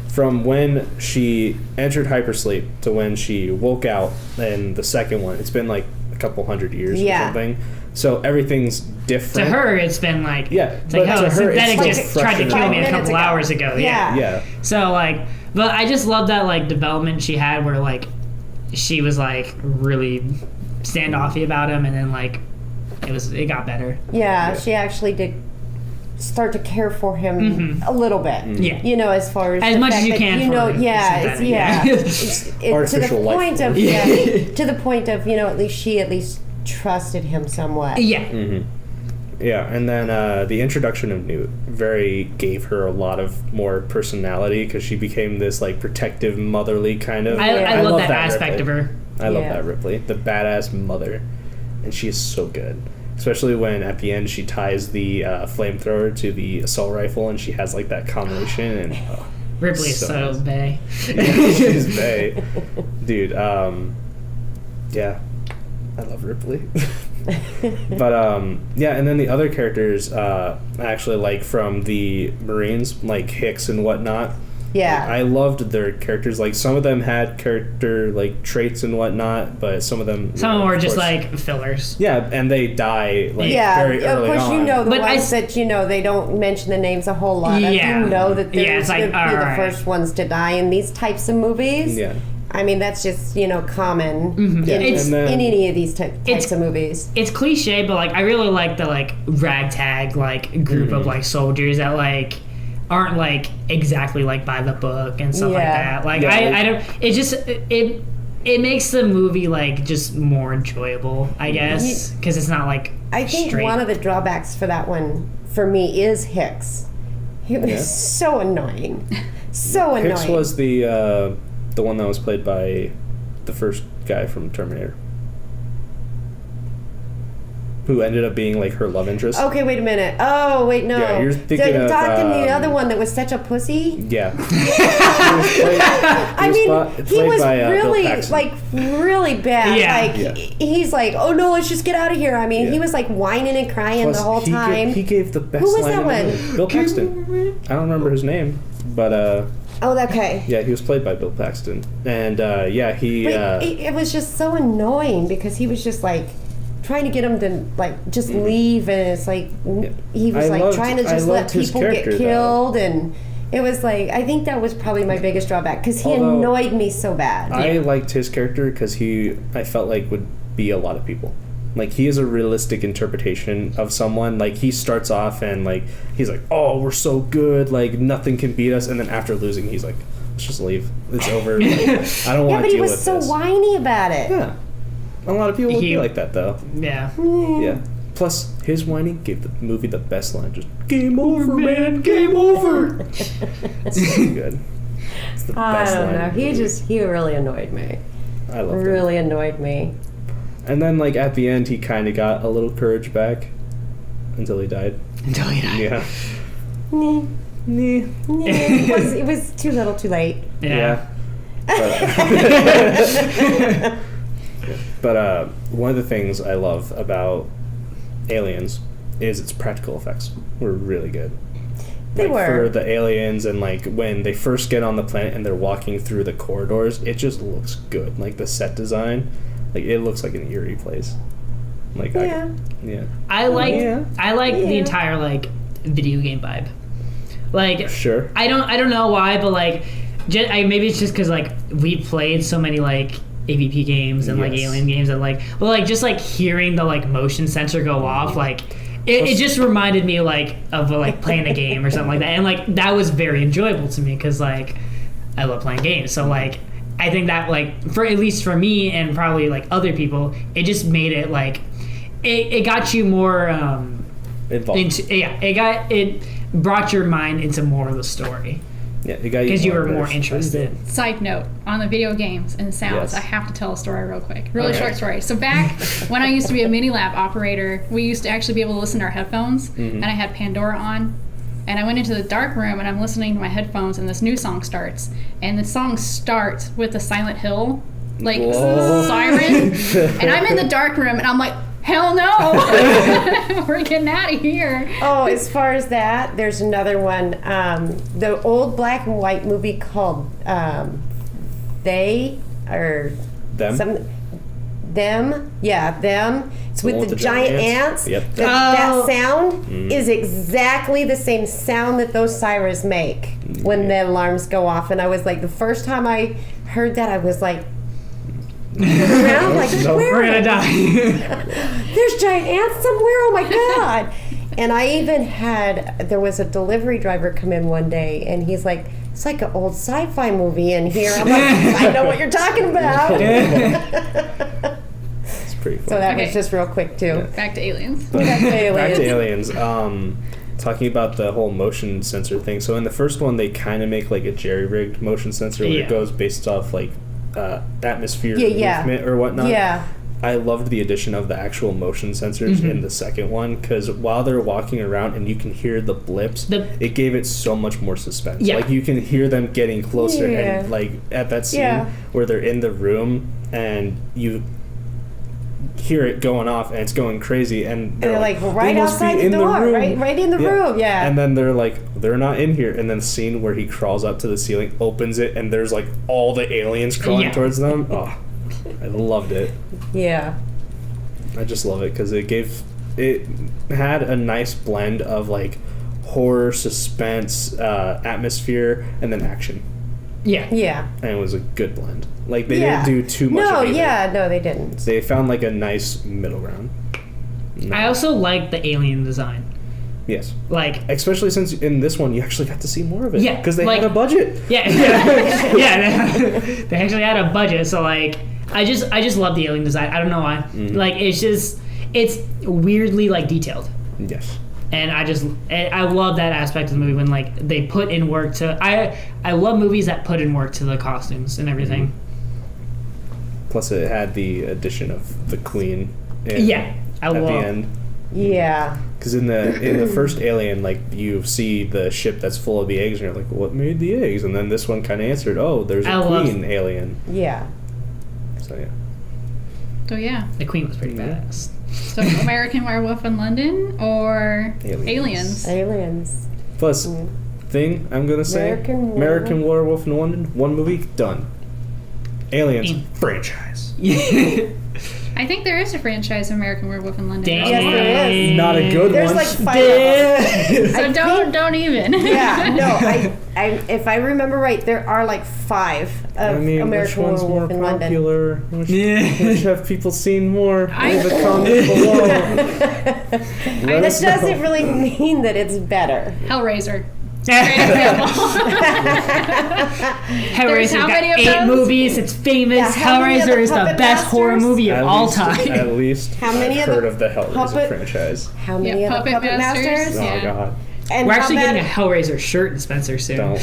from when she entered hypersleep to when she woke out in the second one, it's been like a couple hundred years or Yeah. something. So everything's to different. her, it's been like Yeah, it's like but oh, to her, it's synthetic like just fresh tried to and kill me a 5 minutes couple ago. hours ago. Yeah. Yeah, So like, but I just love that like development she had where like she was like really standoffy about him, and then like it got better. Yeah, she actually did start to care for him a little bit. Yeah. You know, as far as As the much as fact you that, can you for know, a yeah, it's, synthetic, yeah. yeah. It's to Artificial the life point form. of to the point of at least she trusted him somewhat. Yeah. Yeah, and then the introduction of Newt gave her a lot of more personality because she became this like protective, motherly kind of. I love that aspect Ripley. of her. I love Yeah. that Ripley, the badass mother, and she is so good. Especially when at the end she ties the flamethrower to the assault rifle, and she has like that combination, and Ripley is So so nice. bae. she's bae, dude. Yeah, I love Ripley. But yeah, and then the other characters I actually like from the Marines, like Hicks and whatnot. Yeah. I loved their characters. Like some of them had character like traits and whatnot, but some of them Some of them were of just course- like fillers. yeah, and they die like Yeah, very of early course on. you know the But I ones that they don't mention the names a whole lot. Yeah. You know that they're Yeah, it's like, going to be the alright. first ones to die in these types of movies. Yeah. I mean, that's just, common Yeah, It's- and then, in any of these types It's- of movies. It's cliche, but like I really like the like ragtag like group of like soldiers that like aren't like exactly like by the book and stuff like Yeah. that. Like Yeah, I don't. It just it makes the movie like just more enjoyable, I guess, because it's not like I think straight. one of the drawbacks for that one, for me, is Hicks. He was Yeah. so annoying. So annoying. Hicks was the one that was played by the first guy from Terminator. who ended up being like her love interest. Okay, wait a minute. Oh, wait, no. Yeah, you're thinking of, talking the other one that was such a pussy. Yeah. I mean, he was really Bill Paxton. like really bad. Yeah. Like he's like, oh no, let's just get out of here. I mean, Yeah. he was like whining and crying Plus, the whole time. He gave the best Who was line that in the one? movie. Bill Paxton. I don't remember his name, but Oh, okay. yeah, he was played by Bill Paxton, and yeah, he. But it was just so annoying because he was just like trying to get him to like just leave, and it's like he was trying to just let people get killed, and it was like I think that was probably my biggest drawback because he annoyed me so bad. I liked his character because I felt like would be a lot of people. Like he is a realistic interpretation of someone. Like he starts off and like he's like, "Oh, we're so good. Like nothing can beat us." And then after losing, he's like, "Let's just leave. It's over. Like, I don't want to deal with this." Yeah, but he was so whiny about it. Yeah, a lot of people would be like that though. Yeah. Yeah. Plus, his whining gave the movie the best line. Just game over, man. Game over. It's so good. It's the best I don't line. know. He really annoyed me. I love it. Really annoyed me. And then, like, at the end, he kind of got a little courage back until he died. Until he died. Yeah. It was too little, too late. Yeah. But one of the things I love about Aliens is its practical effects were really good. They were. For the aliens and, like, when they first get on the planet and they're walking through the corridors, it just looks good. Like, the set design, like, it looks like an eerie place. Like, Yeah. I like the entire like video game vibe. Like Sure. I don't know why, but like maybe it's just because like we played so many like AVP games and like Yes. alien games and like just like hearing the like motion sensor go off like it just reminded me like of like playing a game or something like that, and like that was very enjoyable to me because like I love playing games. So like I think that like for at least for me and probably like other people, it just made it like it got you more Involved. it brought your mind into more of the story Yeah, it got you because you were more immersed. interested. Side note on the video games and sounds, Yes. I have to tell a story real quick. Really Okay. short story. So back when I used to be a mini lab operator, we used to actually be able to listen to our headphones, and I had Pandora on. And I went into the dark room and I'm listening to my headphones, and this new song starts. And the song starts with the Silent Hill, like Whoa. siren. And I'm in the dark room and I'm like, hell no! We're getting out of here. Oh, as far as that, there's another one. The old black and white movie called They or Them? Them. Yeah, Them. It's The one with the giant ants. Yep. That sound is exactly the same sound that those sirens make when the alarms go off. And I was like, the first time I heard that, I was like, around, like, where? We're gonna die. There's giant ants somewhere. Oh my god! And I even there was a delivery driver come in one day, and he's like, "It's like an old sci-fi movie in here." I'm like, "I know what you're talking about." It's pretty fun. So that Okay. was just real quick too. Back to aliens. Back to Back to aliens. aliens. Talking about the whole motion sensor thing. So in the first one, they kind of make like a jerry-rigged motion sensor where Yeah. it goes based off like atmosphere Yeah. movement or whatnot. Yeah. I loved the addition of the actual motion sensors in the second one because while they're walking around and you can hear the blips, it gave it so much more suspense. Yeah. Like you can hear them getting closer, Yeah. and like at that scene Yeah. where they're in the room and you hear it going off and it's going crazy, and They're like right "They must be outside the in door, room." right in the room. Yeah. And then they're like, they're not in here. And then the scene where he crawls up to the ceiling, opens it, and there's like all the aliens crawling Yeah. towards them. Oh, I loved it. Yeah. I just love it because it had a nice blend of like horror, suspense, atmosphere, and then action. Yeah. Yeah. And it was a good blend. Like they Yeah. didn't do too much No. of either. Yeah. No, they didn't. They found like a nice middle ground. I also like the alien design. Yes. Like Especially since in this one you actually got to see more of it. Yeah, Because they like- had a budget. yeah, they actually had a budget, so like I just love the alien design. I don't know why. Like it's weirdly like detailed. Yes. And I love that aspect of the movie when like they put in work to I love movies that put in work to the costumes and everything. Plus it had the addition of the Queen. And Yeah. I at the love. end. Yeah. Because in the first Alien, like, you see the ship that's full of the eggs, and you're like, what made the eggs? And then this one kind of answered, oh, there's a queen alien. Yeah. So yeah. So yeah. The Queen was pretty Yeah. badass. So American Werewolf in London or Aliens. Aliens. Plus, thing I'm gonna say, American Werewolf in London, one movie, done. Aliens franchise. I think there is a franchise of American Werewolf in London. Damn. Yes, there is. Not a good There's one. like 5 of them. So don't even. Yeah, no, if I remember right, there are like 5 of American which one's more Werewolf in London. popular? Which have people seen more? I- Leave a comment below. Let That us know. doesn't really mean that it's better. Hellraiser. Great example. Hellraiser's how got many of 8 those? movies. It's famous. Yeah, how many of Hellraiser the is the Puppet best horror Masters? movie of all time. At least How many I've of the heard of the Hellraiser Puppet- franchise. How many Yeah, of the Puppet Puppet Masters. Masters? Oh Yeah. god. And We're how actually getting a bad- Hellraiser shirt in Spencer soon. Don't.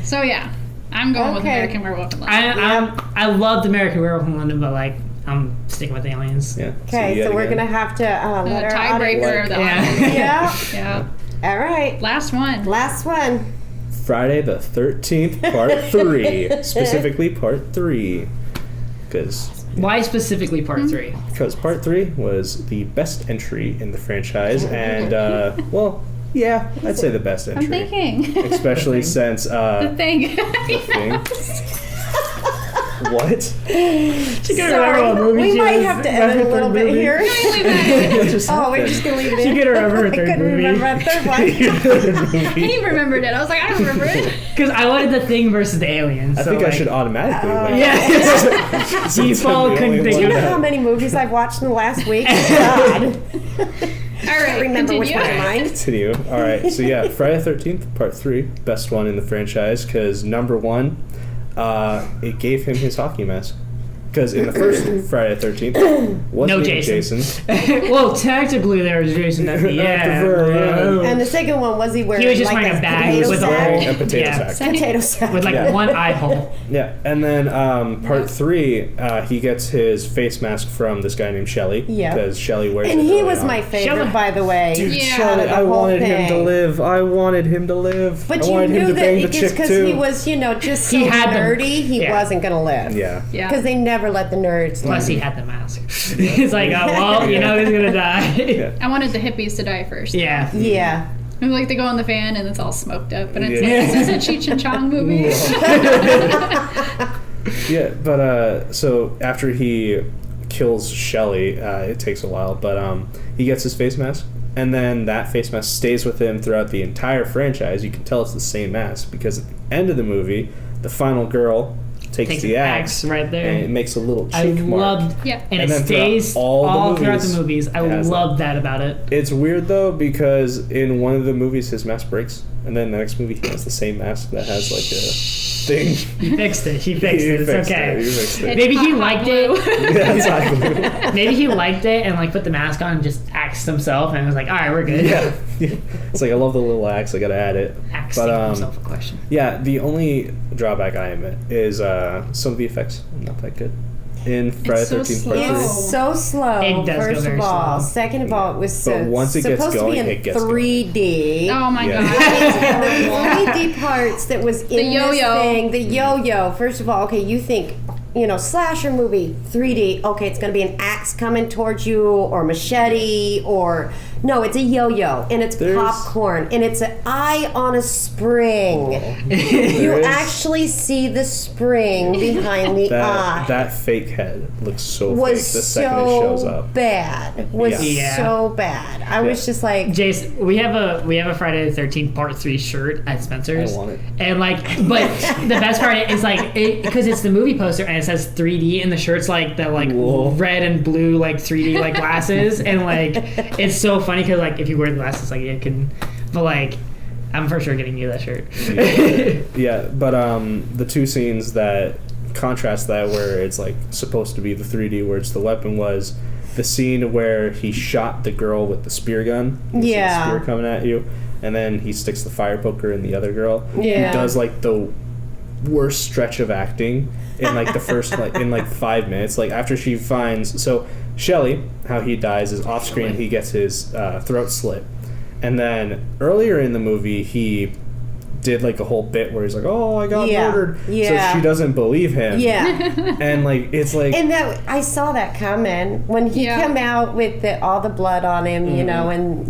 So yeah, I'm going with Okay. American Werewolf in London. I loved American Werewolf in London, but like I'm sticking with Aliens. Yeah. Okay, so we're again. gonna have to let The our tiebreaker of the audience. Yeah. Yeah. All right. Last one. Last one. Friday the 13th, part 3. Specifically, part 3. Why specifically part 3? Because part 3 was the best entry in the franchise, and, well, yeah, I'd say the best entry. I'm thinking. Especially since, The thing. the thing. What? She could Sorry, remember what movie we she might was- have to edit a little bit here. Just Oh, we're just gonna leave it in. She could remember a I third couldn't movie. remember a third one. He remembered it. I was like, I don't remember it. Because I wanted the Thing versus the Aliens. I so, think I like, should automatically win. Yeah. Default couldn't Do think you of know that. how many movies I've watched in the last week? God. All right. Remember which continue. one's mine? Continue. All right. So yeah, Friday the 13th, part 3, best one in the franchise because number 1, it gave him his hockey mask. Because in the first Friday the 13th, wasn't No named Jason. Jason. Well, technically there was Jason at the end. Yeah. And the second one, was he wearing He was just like wearing a bag potato with a sack? hole. A potato Yeah. sack. Potato sack. With like Yeah. one eye hole. Yeah, and then part 3, he gets his face mask from this guy named Shelly. Yeah. Because Shelly wears And it he early was on. my favorite, Shut up. by the way. Dude, Yeah. Shelly, The I whole wanted him to thing. live. I wanted him to live. But I you wanted him knew to that bang the just chick because too. he was, just so He had the- nerdy, he yeah. wasn't going to live. Yeah. Yeah. Because they never let the nerds Plus live. he had the mask. It's like, oh, well, you know he's gonna die. Yeah. I wanted the hippies to die first. Yeah. Yeah. And like they go on the fan and it's all smoked up, and it's Yeah. like, is this a Cheech and Chong movie? Yeah, but so after he kills Shelly, it takes a while, but he gets his face mask, and then that face mask stays with him throughout the entire franchise. You can tell it's the same mask because at the end of the movie, the final girl takes the axe right there. and it makes a little I chink mark. loved, Yeah. and And it then throughout stays all the all throughout movies, the movies. I it has loved that about it. It's weird though because in one of the movies his mask breaks, and then the next movie he has the same mask that has like a thing. He fixed it. He fixed it. It's fixed okay. it. He fixed it. Maybe he Hot liked glue. it. Yeah, exactly. Maybe he liked it and like put the mask on and just axed himself and was like, all right, we're good. Yeah. It's like I love the little axe. I gotta add it. Axing But himself a question. yeah, the only drawback I admit is some of the effects are not that good in Friday so the 13th Part 3. slow. It's so slow, It does go first very of all. slow. Second of all, it was But once it gets supposed going, to be in it gets going. 3D. Oh my Yeah. god. And the 3D parts that was in this yo-yo. thing, the yo-yo. First of all, okay, you think, slasher movie, 3D. Okay, it's going to be an axe coming towards you, or machete, or no, it's a yo-yo, and it's There's- popcorn, and it's an eye on a spring. You There is- actually see the spring behind the eye. that fake head looks so fake Was the second it shows so up. bad. Was Yeah. so bad. I was just like, Jason, we have a Friday the 13th Part 3 shirt at Spencer's. I want it. And but the best part is like because it's the movie poster and it says 3D and the shirt's like the Whoa. red and blue 3D glasses and it's so funny because if you wear the glasses it can, but I'm for sure getting you that shirt. Yeah, but the two scenes that contrast that where it's supposed to be the 3D where it's the weapon was the scene where he shot the girl with the spear gun. You see the Yeah. spear coming at you, and then he sticks the fire poker in the other girl. Yeah. He does the worst stretch of acting in like the first like in like 5 minutes. Like after she finds Shelley, how he dies is off screen. He gets his throat slit, and then earlier in the movie he did like a whole bit where he's like, "Oh, I got murdered." Yeah. So she doesn't believe him. Yeah. And like it's like, and that I saw that comment when he come out with all the blood on him, you know, and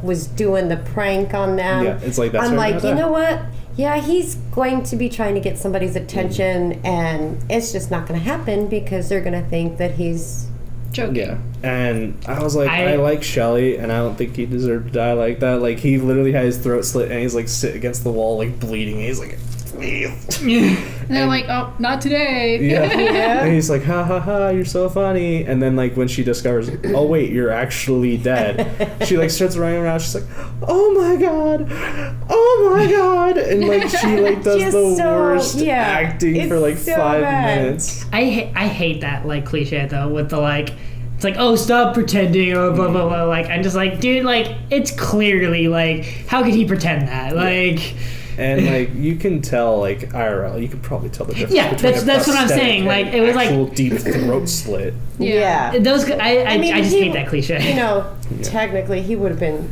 was doing the prank on them. Yeah, it's like that's. I'm like, you know what? Yeah, he's going to be trying to get somebody's attention, and it's just not going to happen because they're going to think that he's joking. Yeah, and I was like, I like Shelley, and I don't think he deserved to die like that. Like, he literally had his throat slit, and he's like sit against the wall, like bleeding. And he's like, please. And they're like, oh, not today. Yeah. And he's like, ha ha ha, you're so funny. And then like when she discovers, oh wait, you're actually dead. She like starts running around. She's like, oh my god, and like she like does the worst acting for like 5 minutes. I hate that like cliche though with the like. It's like, oh, stop pretending, or blah, blah, blah. Like, I'm just like, dude, like, it's clearly, like, how could he pretend that? Like... And, like, you can tell, like, IRL, you could probably tell the difference between that's what I'm saying. Like, it was, actual like... deep throat slit. Yeah. Those, I mean, I just hate that cliche. You know, technically, he would have been,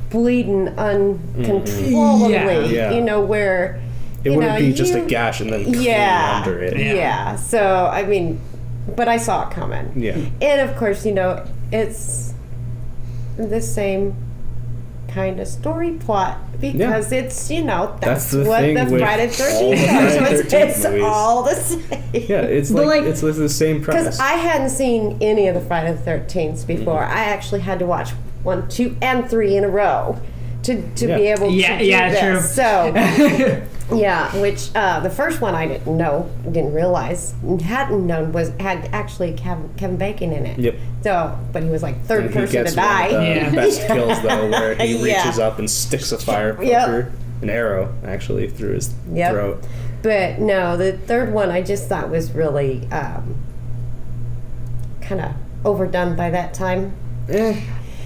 bleeding uncontrollably, where... It wouldn't be just a gash and then clean under it. Yeah. So, I mean... But I saw it coming. Yeah. And of course, it's the same kind of story plot because it's, that's the what thing the with Friday 13th is. It's all the same. Yeah, it's like it's the same premise. Because I hadn't seen any of the Friday the 13th before. I actually had to watch 1, 2, and 3 in a row to be able to do this. True. So... Yeah, which the first one I didn't realize, hadn't known had actually Kevin Bacon in it. Yep. So, but he was like third and person to die. One of the best kills though, where he reaches up and sticks a fire poker, an arrow actually through his throat. But no, the third one I just thought was really kind of overdone by that time.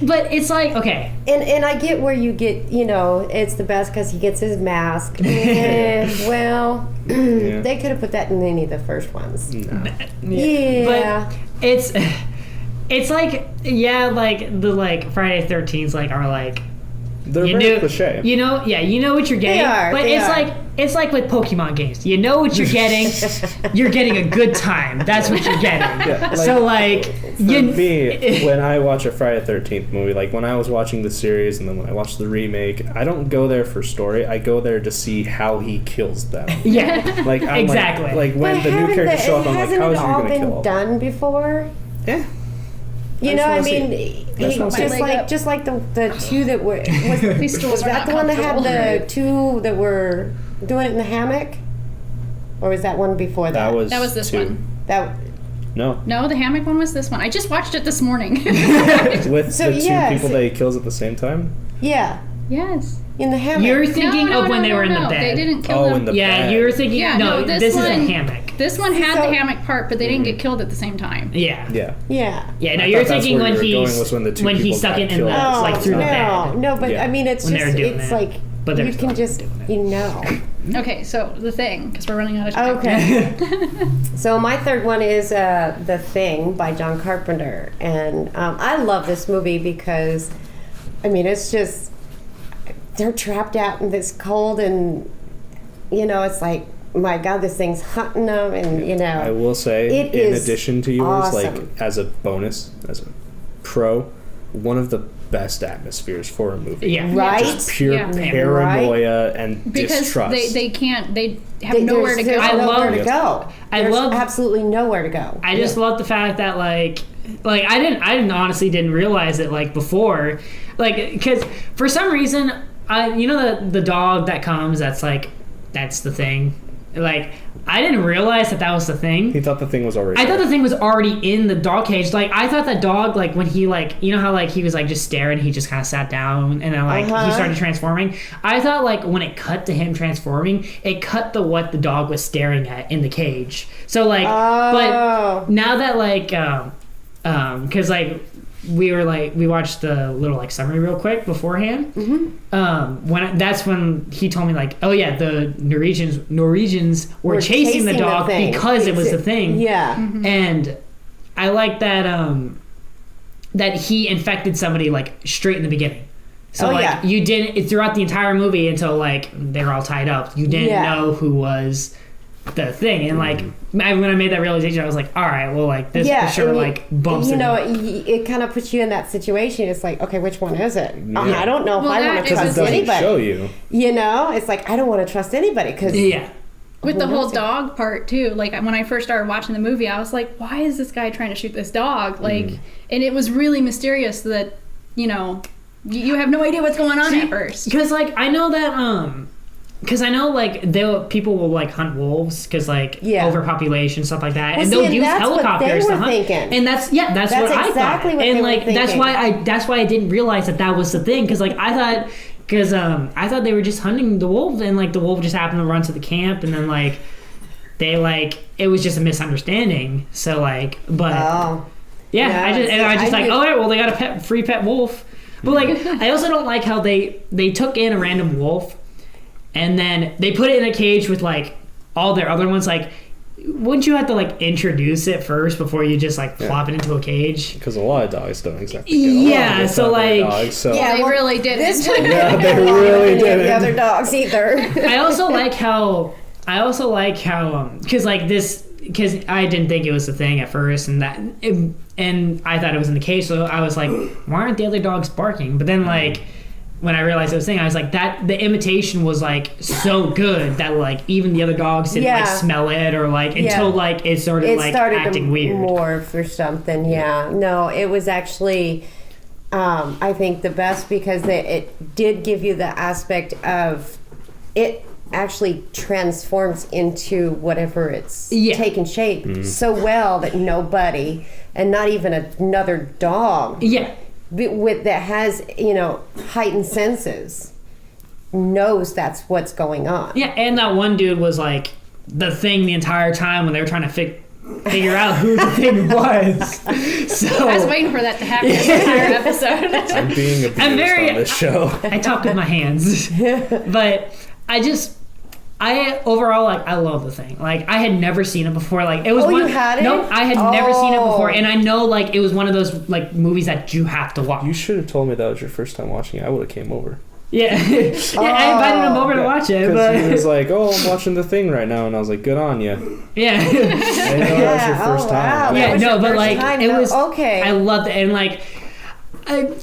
But it's like, okay. And I get where you get, it's the best because he gets his mask. Well, they could have put that in any of the first ones. No. Yeah. But it's like, like the like Friday 13th like are like they're very cliche. You know what you're getting. They are, but it's like with Pokemon games. You know what you're getting. You're getting a good time. That's what you're getting. Yeah, so like for me, when I watch a Friday 13th movie, like when I was watching the series and then when I watch the remake, I don't go there for story. I go there to see how he kills them. Yeah. Like I'm exactly. Like when the new characters show up, I'm like, how is he going to kill them? Done before? Yeah. Just like the two that were was that the one that had the two that were doing it in the hammock, or was that one before that? That was this one. No, the hammock one was this one. I just watched it this morning. With the two people that he kills at the same time. Yeah. Yes. In the hammock. You're thinking of when they were in the bed. They didn't kill them. In the bed. You're thinking. Yeah, no, this is a hammock. This one had the hammock part, but they didn't get killed at the same time. Yeah. No, you're thinking when he stuck it in the like through the bed. No, but I mean it's just like but you can just Okay, so The Thing, because we're running out of time. Okay. So my third one is The Thing by John Carpenter, and I love this movie because, I mean, it's just they're trapped out in this cold, and it's like, my God, this thing's hunting them, and I will say, in addition to yours, awesome. like as a bonus, as a pro, one of the best atmospheres for a movie. Yeah. Right? Just pure paranoia and distrust. Because they have nowhere to go. I love absolutely nowhere to go. I just love the fact that like I honestly didn't realize it like before, like because for some reason the dog that comes that's the thing. Like, I didn't realize that was the thing. He thought the thing was already I thought the thing was already in the dog cage. Like, I thought that dog, like, when he, like, you know how, like, he was, like, just staring, he just kind of sat down, and then, like, he started transforming? I thought, like, when it cut to him transforming, it cut to what the dog was staring at in the cage. So, like, but now that, like, because, like, we watched the little like summary real quick beforehand. That's when he told me like, oh yeah, the Norwegians were chasing the dog because it was the thing. Yeah. And I like that that he infected somebody like straight in the beginning. So you didn't throughout the entire movie until like they were all tied up. You didn't know who was the thing, and like when I made that realization, I was like, all right, well, like this for sure like bumps. It kind of puts you in that situation. It's like, okay, which one is it? I don't know if I want to trust anybody. Show you. It's like I don't want to trust anybody because with the whole dog part too. Like when I first started watching the movie, I was like, why is this guy trying to shoot this dog? Like, and it was really mysterious that you have no idea what's going on at first. Because like I know that because I know like people will like hunt wolves because like overpopulation, stuff like that, and they'll use helicopters to hunt. And that's what I thought. And like that's why I didn't realize that was the thing, because like I thought they were just hunting the wolf, and like the wolf just happened to run to the camp, and then like they like it was just a misunderstanding. So like, but I just like, all right, well they got a free pet wolf. But like I also don't like how they took in a random wolf and then they put it in a cage with like all their other ones. Like, wouldn't you have to like introduce it first before you just like plop it into a cage? Because a lot of dogs don't exactly get along so like dogs, so. They really didn't. They really didn't. The other dogs either. I also like how because like this, because I didn't think it was the thing at first, and I thought it was in the cage, so I was like, why aren't the other dogs barking? But then like when I realized it was a thing, I was like, that the imitation was like so good that like even the other dogs didn't like smell it or like until like it started acting weird. Morph or something. Yeah. No, it was actually I think the best because it did give you the aspect of it actually transforms into whatever it's taken shape so well that nobody, and not even another dog that has heightened senses, knows that's what's going on. And that one dude was like the thing the entire time when they were trying to figure out who the thing was. So I was waiting for that to happen this entire episode. I'm being abused on this show. I talk with my hands. But I overall like I love the thing. Like I had never seen it before. Like it was you had it? No, I had never seen it before, and I know like it was one of those like movies that you have to watch. You should have told me that was your first time watching it. I would have came over. Yeah, I invited him over to watch it, but he was like, "Oh, I'm watching The Thing right now," and I was like, "Good on you." Yeah, I didn't know that was your first time. Yeah, no, but like it was okay. I loved it, and like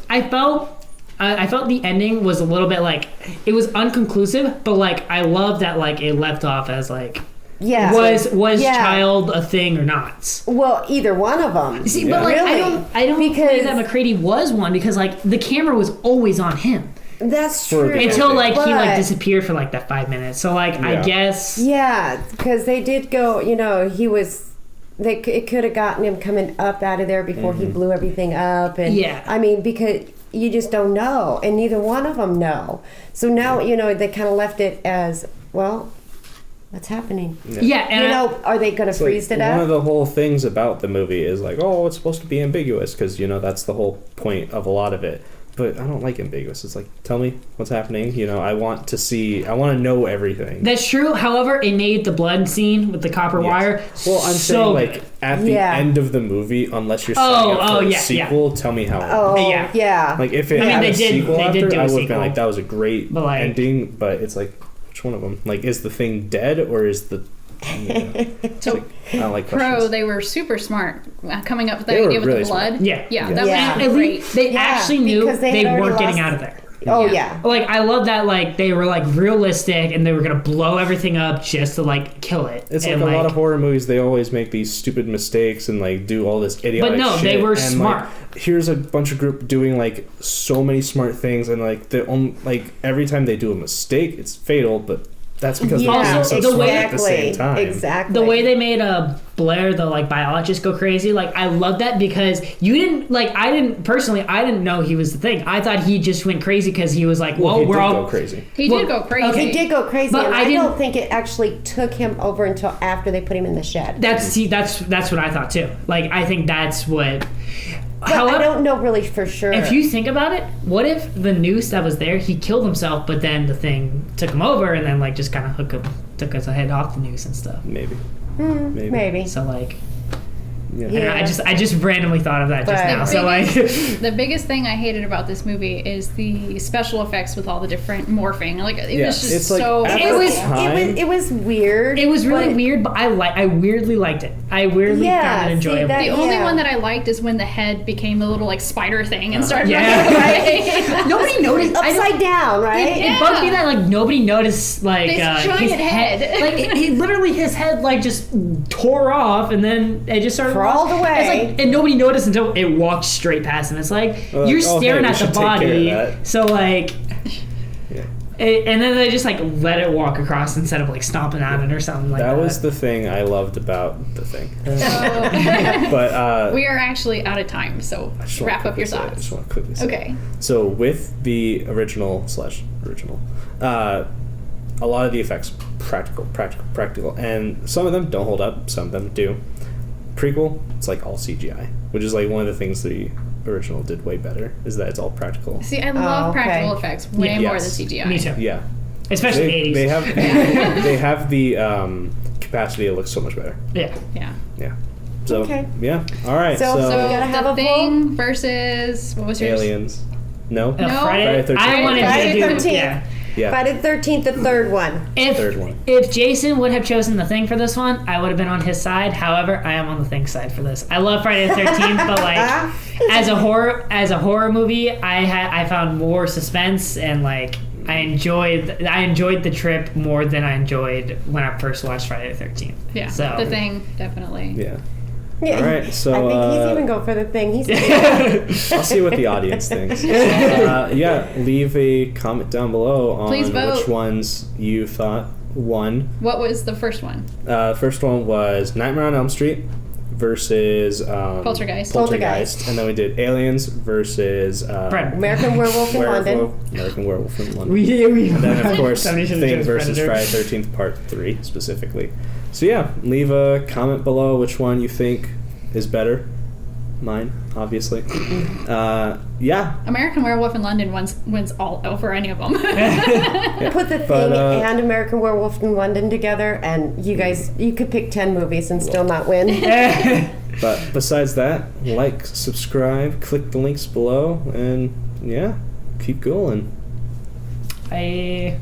I felt the ending was a little bit like it was unconclusive, but like I love that like it left off as like was child a thing or not? Well, either one of them. See, but like really? I don't believe that McCready was one, because like the camera was always on him. That's true. Until like he like disappeared for like that 5 minutes. So like I guess because they did go. He was. It could have gotten him coming up out of there before he blew everything up, and I mean because. You just don't know, and neither one of them know. So now, they kind of left it as, well, what's happening? And are they going to freeze it up? One of the whole things about the movie is like, oh, it's supposed to be ambiguous, because, that's the whole point of a lot of it. But I don't like ambiguous. It's like, tell me what's happening. I want to know everything. That's true. However, it made the blood scene with the copper wire. Well, I'm saying like at the end of the movie, unless you're setting up for a sequel, tell me how. Like if it had a sequel after, I would have been like, that was a great ending. But it's like, which one of them? Like, is the thing dead or is the So I don't like Crow, questions. They were super smart coming up with the idea with really the blood. Smart. That was great. They actually knew they weren't getting out of there. Like I love that like they were like realistic and they were gonna blow everything up just to like kill it. It's like a lot of horror movies, they always make these stupid mistakes and like do all this idiotic shit. But no, they were and, smart. Like, here's a bunch of group doing like so many smart things, and like every time they do a mistake, it's fatal, but that's because they're being so smart at the same time. Exactly. The way they made Blair, the like biologist, go crazy, like I love that, because you didn't like I didn't know he was the thing. I thought he just went crazy because he was like, we're all go crazy. He did go crazy. Okay. He did go crazy, but and I don't think it actually took him over until after they put him in the shed. That's what I thought too. Like I think that's what. But I don't know really for sure. If you think about it, what if the noose that was there, he killed himself, but then the thing took him over and then like just kind of took his head off the noose and stuff. Maybe. Maybe. So like, Yeah. I don't know, I just randomly thought of that just now. So like, The biggest thing I hated about this movie is the special effects with all the different morphing. Like it was just it's like so. at It the was- time- it was weird. it was really weird, but I weirdly liked it. I weirdly Yeah, found it see, enjoyable. that- The only Yeah. one that I liked is when the head became the little like spider thing and started Yeah. running away. Nobody noticed. upside down, right? It bugged me that like nobody noticed like This giant his head. Like he literally his head like just tore off and then it just started Crawled away. It's like, and nobody noticed until it walked straight past him. It's like Well, you're oh, staring hey, we at the should take care of body, that. so like. Yeah. And then they just like let it walk across instead of like stomping on it or something like that. That was the thing I loved about the thing. So, But we are actually out of time, so I just wanna wrap up your quickly say it. I thoughts. just want to quickly say it. Okay. So with the original, a lot of the effects practical, and some of them don't hold up, some of them do. Prequel, it's like all CGI, which is like one of the things the original did way better, is that it's all practical. See, I love okay. practical effects way more than Yes. CGI. Me too. Yeah, Especially the 80s. they have they have the capacity to look so much better. Yeah. Yeah. Yeah. So Okay. yeah, all right. So- So, We gotta have the a Thing versus what was yours? aliens. No. No, No. Friday, Friday 13th. I wanted Friday to do 13th. yeah. Yeah. Friday the 13th, the third one. Third one. If Jason would have chosen the Thing for this one, I would have been on his side. However, I am on the Thing side for this. I love Friday the 13th, but like as a horror movie, I found more suspense and like I enjoyed the trip more than I enjoyed when I first watched Friday the 13th. Yeah. So The Thing, definitely. Yeah. Yeah, All right, so, I think he's uh, even go for the thing. He's I'll see what the audience thinks. Yeah, leave a comment down below on Please vote. which ones you thought won. What was the first one? First one was Nightmare on Elm Street versus Poltergeist. Poltergeist. and then we did Aliens versus Predator. American Werewolf in London. American Werewolf in London. we And then, of course, Somebody should've Thing chose versus Predator. Friday 13th Part 3, specifically. So, yeah, leave a comment below which one you think is better. Mine, obviously. Yeah. American Werewolf in London wins all over any of them. Put the Thing But, and American Werewolf in London together, and you could pick 10 movies and still not win. But besides that, like, subscribe, click the links below, and, yeah, keep going. I